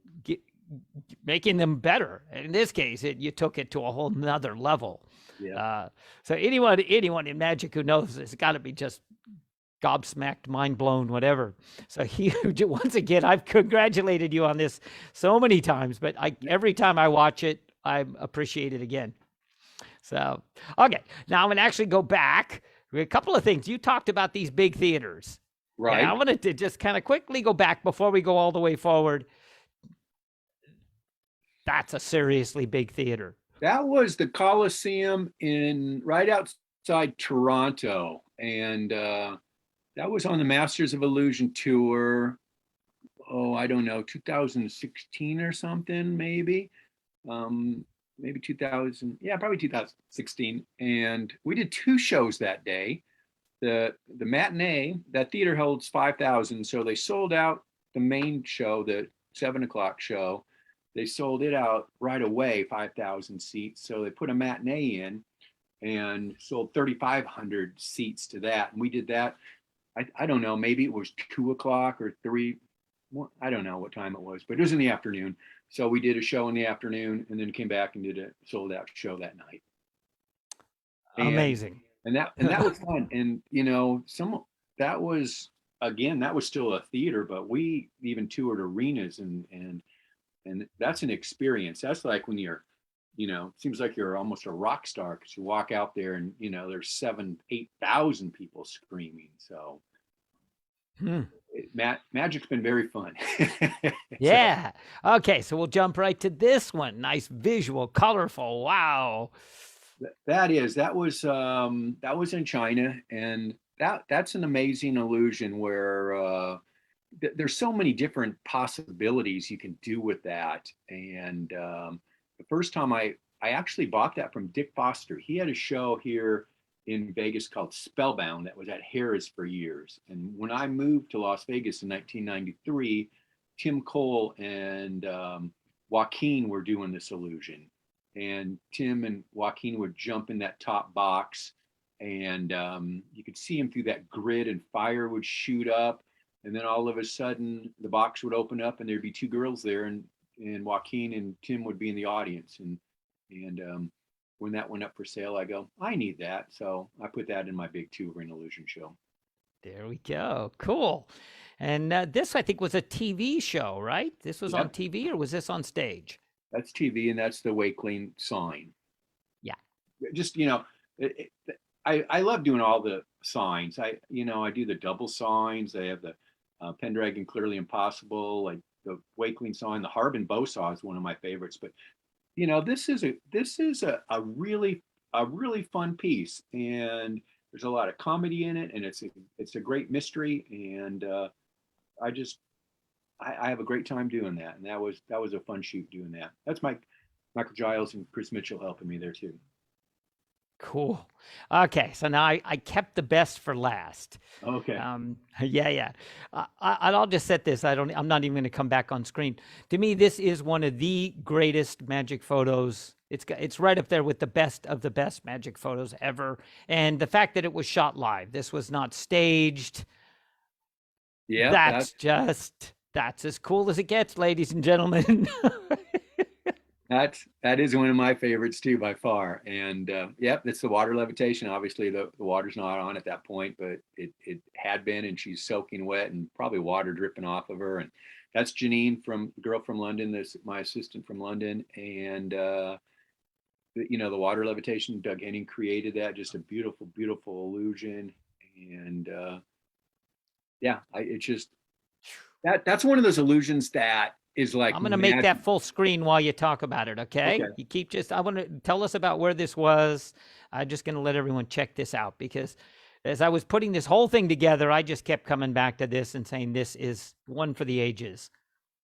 making them better. In this case, you took it to a whole nother level. Yeah. So anyone in magic who knows this, got to be just gobsmacked, mind blown, whatever. So once again, I've congratulated you on this so many times, but every time I watch it, I appreciate it again. So, okay, now I'm going to actually go back. A couple of things. You talked about these big theaters. And I Right. wanted to just kind of quickly go back before we go all the way forward. That's a seriously big theater. That was the Coliseum in right outside Toronto, and that was on the Masters of Illusion tour. Oh, I don't know, 2016 or something, maybe 2000. Yeah, probably 2016. And we did two shows that day. The matinee, that theater holds 5,000, so they sold out the main show, the 7 o'clock show. They sold it out right away, 5,000 seats. So they put a matinee in and sold 3,500 seats to that. And we did that. I don't know, maybe it was 2 o'clock or three. I don't know what time it was, but it was in the afternoon. So we did a show in the afternoon and then came back and did a sold out show that night. And Amazing. and that was fun. And that was, again, that was still a theater, but we even toured arenas, and that's an experience. That's like when it seems like you're almost a rock star because you walk out there and there's 7,000-8,000 people screaming. So Hmm. Magic's been very fun. So Yeah. Okay, so we'll jump right to this one. Nice visual, colorful. Wow. that was in China, and that's an amazing illusion where there's so many different possibilities you can do with that. And the first time I actually bought that from Dick Foster. He had a show here in Vegas called Spellbound that was at Harrah's for years. And when I moved to Las Vegas in 1993, Tim Cole and Joaquin were doing this illusion. And Tim and Joaquin would jump in that top box, and you could see him through that grid, and fire would shoot up, and then all of a sudden the box would open up and there'd be two girls there, and Joaquin and Tim would be in the audience. And when that went up for sale, I go, I need that. So I put that in my big two ring illusion show. There we go. Cool. And this, I think, was a TV show, right? This was on Yep, TV, or was this on stage? that's TV, and that's the Wakeling sign. Yeah. Just I love doing all the signs. I do the double signs. I have the Pendragon Clearly Impossible, like the Wakeling sign. The Harbin bow saw is one of my favorites. But this is a really fun piece, and there's a lot of comedy in it, and it's a great mystery, and I just I have a great time doing that, and that was a fun shoot doing that. That's Michael Giles and Chris Mitchell helping me there too. Cool. Okay, so now I kept the best for last. Okay. Yeah, yeah. I'll just set this. I'm not even going to come back on screen. To me, this is one of the greatest magic photos. It's right up there with the best of the best magic photos ever. And the fact that it was shot live, this was not staged. Yeah, That's as cool as it gets, ladies and gentlemen. that is one of my favorites too by far. And yep, it's the water levitation. Obviously, the water's not on at that point, but it had been, and she's soaking wet and probably water dripping off of her. And that's Janine, from the girl from London. That's my assistant from London. And the water levitation, Doug Henning created that. Just a beautiful, beautiful illusion. And yeah, it's just that's one of those illusions that is like I'm going to make that full screen while you talk about it, okay? Okay. You keep I want to tell us about where this was. I'm just going to let everyone check this out, because as I was putting this whole thing together, I just kept coming back to this and saying this is one for the ages.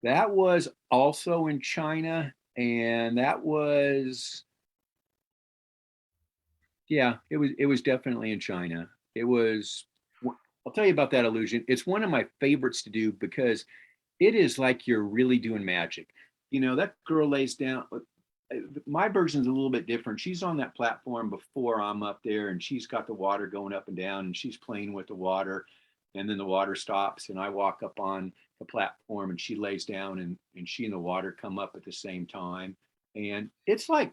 That was also in China, and that was, yeah, it was definitely in China. It was. I'll tell you about that illusion. It's one of my favorites to do because it is like you're really doing magic. That girl lays down. My version's a little bit different. She's on that platform before I'm up there, and she's got the water going up and down, and she's playing with the water, and then the water stops, and I walk up on the platform, and she lays down, and she and the water come up at the same time. And it's like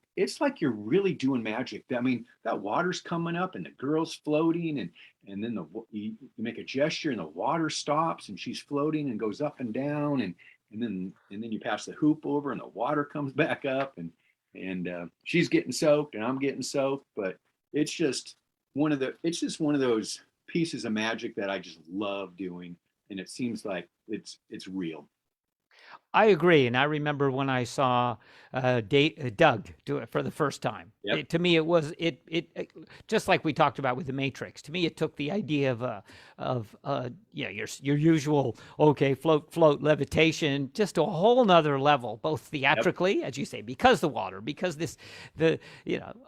you're really doing magic. I mean, that water's coming up, and the girl's floating, and then you make a gesture, and the water stops, and she's floating and goes up and down, and then you pass the hoop over, and the water comes back up, and she's getting soaked, and I'm getting soaked. But it's just one of those pieces of magic that I just love doing, and it seems like it's real. I agree, and I remember when I saw Doug do it for the first time. Yep. To me, it was just like we talked about with the Matrix. To me, it took the idea your usual float levitation just to a whole nother level, both Yep. theatrically, as you say, because the water, because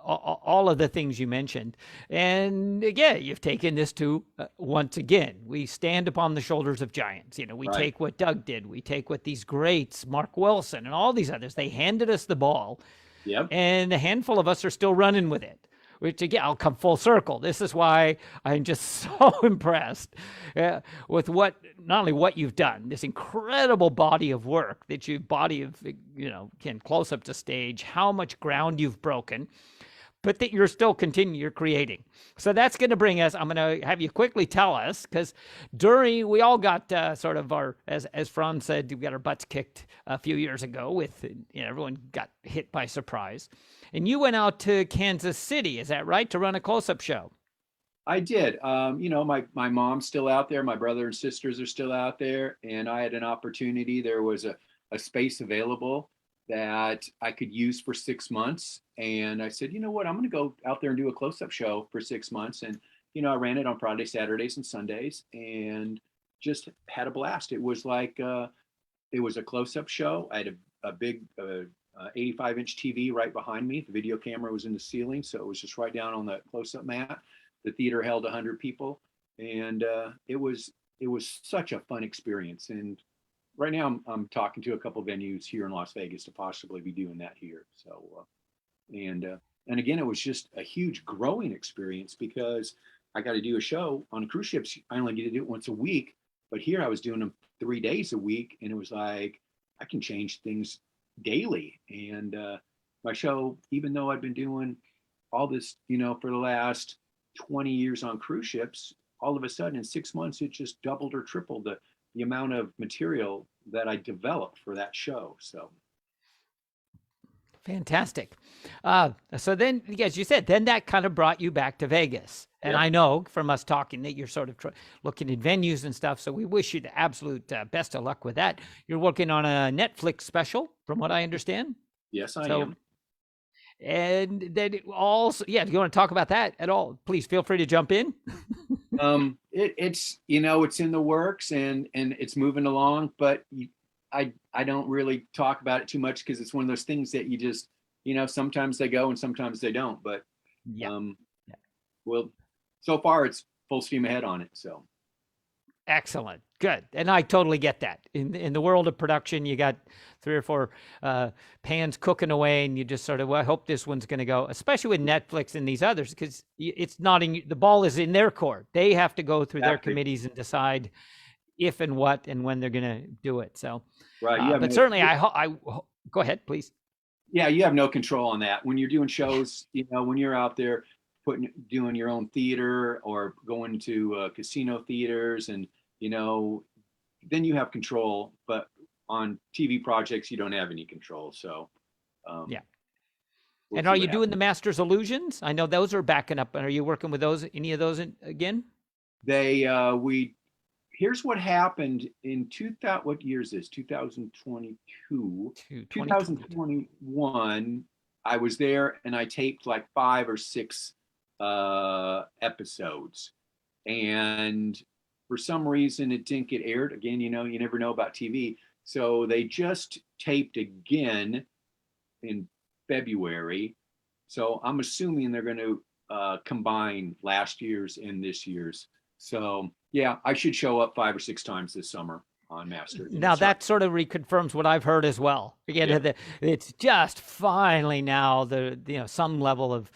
all of the things you mentioned, and again, you've taken this to once again. We stand upon the shoulders of giants. We Right. take what Doug did. We take what these greats, Mark Wilson and all these others, they handed us the ball, Yep. and a handful of us are still running with it. Which again, I'll come full circle. This is why I'm just so impressed with not only what you've done, this incredible body of work that can close up to stage, how much ground you've broken, but that you're still you're creating. So that's going to bring us, I'm going to have you quickly tell us, because we all got sort of as Franz said, we got our butts kicked a few years ago with, everyone got hit by surprise. And you went out to Kansas City, is that right, to run a close-up show? I did. My mom's still out there. My brother and sisters are still out there, and I had an opportunity. There was a space available that I could use for 6 months, and I said, you know what, I'm going to go out there and do a close-up show for 6 months. And I ran it on Fridays, Saturdays, and Sundays, and just had a blast. It was like it was a close-up show. I had a big 85-inch TV right behind me. The video camera was in the ceiling, so it was just right down on the close-up mat. The theater held 100 people, and it was such a fun experience. And right now, I'm talking to a couple of venues here in Las Vegas to possibly be doing that here. So, and again, it was just a huge growing experience because I got to do a show on cruise ships. I only get to do it once a week, but here I was doing them 3 days a week, and it was like I can change things daily. And my show, even though I've been doing all this, for the last 20 years on cruise ships, all of a sudden in 6 months, it just doubled or tripled the amount of material that I developed for that show. So Fantastic. So then, as you said, then that kind of brought you back to Vegas. And Yep. I know from us talking that you're sort of looking at venues and stuff. So we wish you the absolute best of luck with that. You're working on a Netflix special, from what I understand. Yes, I So, am. and then also, yeah, if you want to talk about that at all, please feel free to jump in. It's in the works, and it's moving along, but I don't really talk about it too much because it's one of those things that you just, sometimes they go and sometimes they don't. But Yeah. well, so far it's full steam ahead on it. So Excellent. Good. And I totally get that. In the world of production, you got 3 or 4 pans cooking away, and you just sort of, well, I hope this one's going to go, especially with Netflix and these others, because it's not in the ball is in their court. They have to go through their Exactly. committees and decide if and what and when they're going to do it. So, right, you have but certainly, go ahead, please. yeah, you have no control on that when you're doing shows. When you're out there doing your own theater or going to casino theaters, and then you have control. But on TV projects, you don't have any control. So Yeah. we'll And see are what you doing happens. the Master's Illusions? I know those are backing up. Are you working with those? Any of those again? Here's what happened in 2000. What year is this? 2022, 2022. 2021. I was there and I taped like 5 or 6 episodes, and for some reason it didn't get aired. Again, you never know about TV. So they just taped again in February. So I'm assuming they're going to combine last year's and this year's. So yeah, I should show up 5 or 6 times this summer on Master. Now that sort of reconfirms what I've heard as well. Again, Yeah. it's just finally now some level of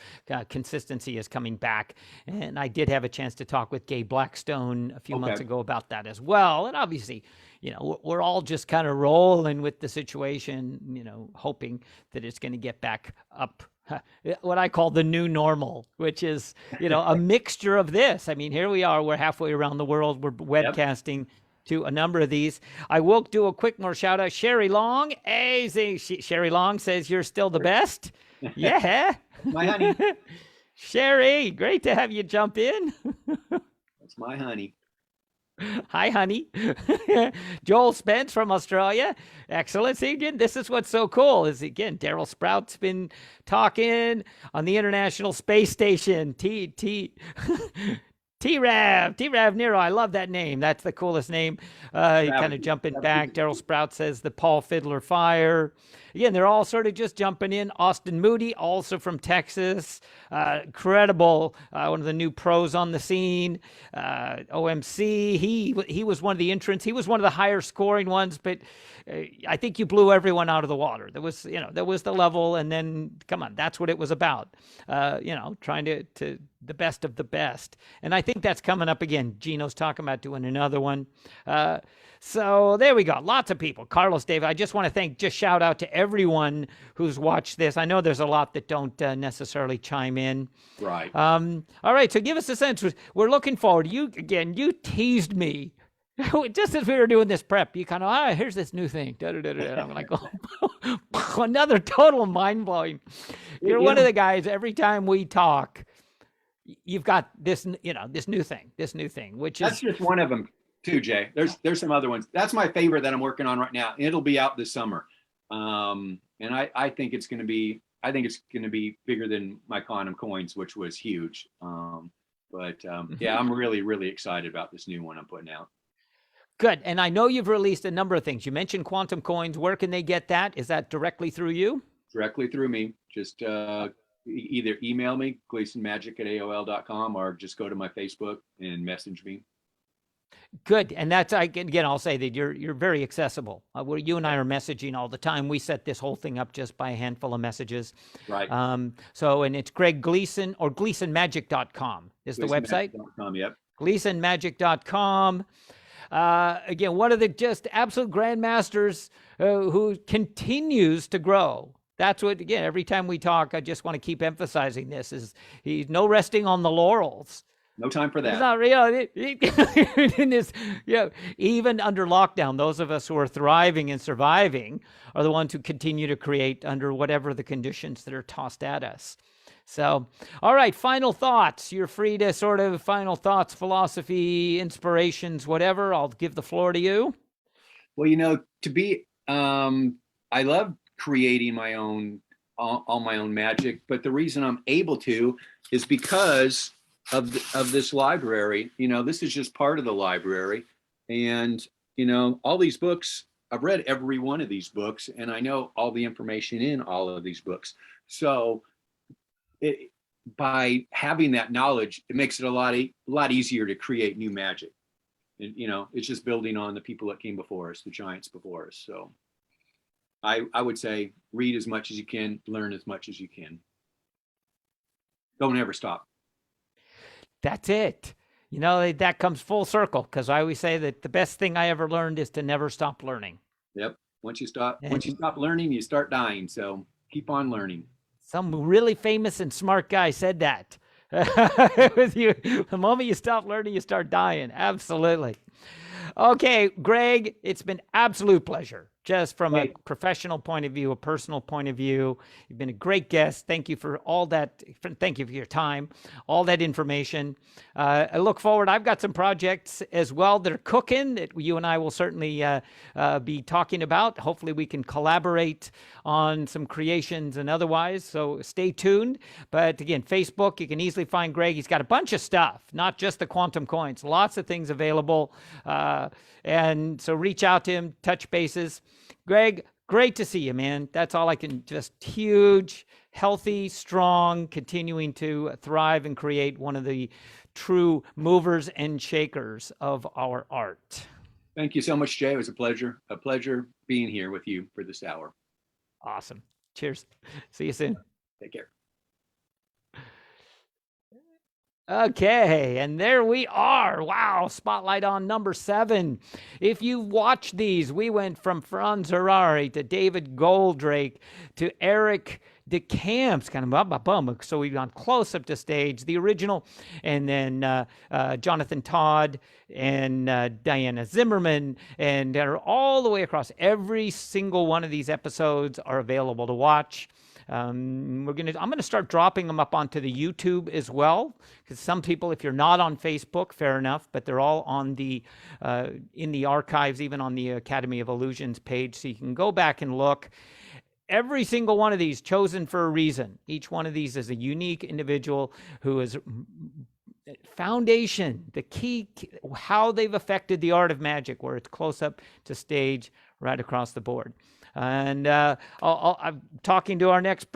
consistency is coming back, and I did have a chance to talk with Gabe Blackstone a few months Okay. ago about that as well. And obviously, we're all just kind of rolling with the situation, hoping that it's going to get back up. What I call the new normal, which is, a mixture of this. I mean, here we are, we're halfway around the world. We're webcasting to a number of these. I will do a quick more shout out. Sherry Long. Sherry Long says you're still the best. Yeah. My honey. Sherry, great to have you jump in. That's my honey. Hi, honey. Joel Spence from Australia. Excellent. See, again, this is what's so cool is, again, Daryl Sprout's been talking on the International Space Station. T-Rav Nero. I love that name. That's the coolest name. Kind of jumping back. Daryl Sprout says the Paul Fiddler Fire. Again, they're all sort of just jumping in. Austin Moody, also from Texas. Incredible. One of the new pros on the scene. OMC. He was one of the entrants. He was one of the higher scoring ones, but I think you blew everyone out of the water. There was the level, and then come on, that's what it was about. Trying to the best of the best. And I think that's coming up again. Gino's talking about doing another one. So there we go. Lots of people. Carlos, David, I just want to shout out to everyone who's watched this. I know there's a lot that don't necessarily chime in. Right. All right. So give us a sense. We're looking forward. You teased me. Just as we were doing this prep, you kind of, here's this new thing. I'm like, another total mind blowing. You're one of the guys, every time we talk, you've got this, this new thing, which That's is just one of them too, Jay. There's some other ones. That's my favorite that I'm working on right now. It'll be out this summer. And I think it's going to be, bigger than my quantum coins, which was huge. Yeah, I'm really, really excited about this new one I'm putting out. good. And I know you've released a number of things. You mentioned quantum coins. Where can they get that? Is that directly through you? Directly through me. Just either email me, gleasonmagic@aol.com, or just go to my Facebook and message me. Good. And that's, again, I'll say that you're very accessible. Where you and I are messaging all the time. We set this whole thing up just by a handful of messages. Right. And it's Greg Gleason, or GleasonMagic.com is the website. Yep. GleasonMagic.com. Again, one of the just absolute grandmasters who continues to grow. That's what, again, every time we talk, I just want to keep emphasizing this, is he's no resting on the laurels. No time for that. It's not real. In this, even under lockdown, those of us who are thriving and surviving are the ones who continue to create under whatever the conditions that are tossed at us. So, all right, final thoughts. You're free to sort of final thoughts, philosophy, inspirations, whatever. I'll give the floor to you. Well, I love creating my own, all my own magic, but the reason I'm able to is because of this library. This is just part of the library, and all these books, I've read every one of these books, and I know all the information in all of these books. So by having that knowledge, it makes it a lot easier to create new magic. And it's just building on the people that came before us, the giants before us. So I would say read as much as you can, learn as much as you can. Don't ever stop. That's it. That comes full circle, because I always say that the best thing I ever learned is to never stop learning. Yep. Once you stop learning, you start dying. So keep on learning. Some really famous and smart guy said that. With you, the moment you stop learning, you start dying. Absolutely. Okay, Greg, it's been absolute pleasure. Just from a professional point of view, a personal point of view, you've been a great guest. Thank you for all that. Thank you for your time, all that information. I look forward. I've got some projects as well that are cooking that you and I will certainly be talking about. Hopefully we can collaborate on some creations and otherwise. So stay tuned. But again, Facebook, you can easily find Greg. He's got a bunch of stuff, not just the quantum coins, lots of things available. And so reach out to him, touch bases. Greg, great to see you, man. That's all I can, just huge, healthy, strong, continuing to thrive and create one of the true movers and shakers of our art. Thank you so much, Jay. It was a pleasure being here with you for this hour. Awesome. Cheers. See you soon. Take care. Okay, and there we are. Wow, spotlight on number 7. If you watch these, we went from Franz Harari to David Goldrake to Eric DeCamps, kind of so we've gone close up to stage, the original, and then Jonathan Todd and Diana Zimmerman, and all the way across. Every single one of these episodes are available to watch. I'm going to start dropping them up onto the YouTube as well, because some people, if you're not on Facebook, fair enough, but they're all on the in the archives, even on the Academy of Illusions page, so you can go back and look. Every single one of these chosen for a reason. Each one of these is a unique individual who is foundation, the key, how they've affected the art of magic, where it's close up to stage, right across the board. And I'm talking to our next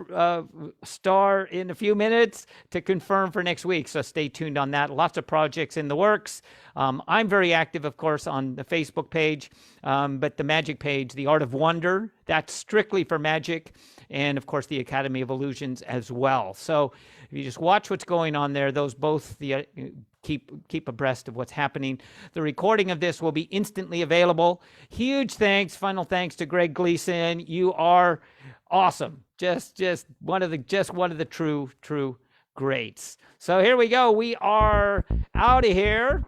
star in a few minutes to confirm for next week. So stay tuned on that. Lots of projects in the works. I'm very active, of course, on the Facebook page, but the magic page, The Art of Wonder, that's strictly for magic. And of course, the Academy of Illusions as well. So if you just watch what's going on there, those both keep abreast of what's happening. The recording of this will be instantly available. Huge thanks, final thanks to Greg Gleason. You are awesome. Just one of the true greats. So here we go. We are out of here.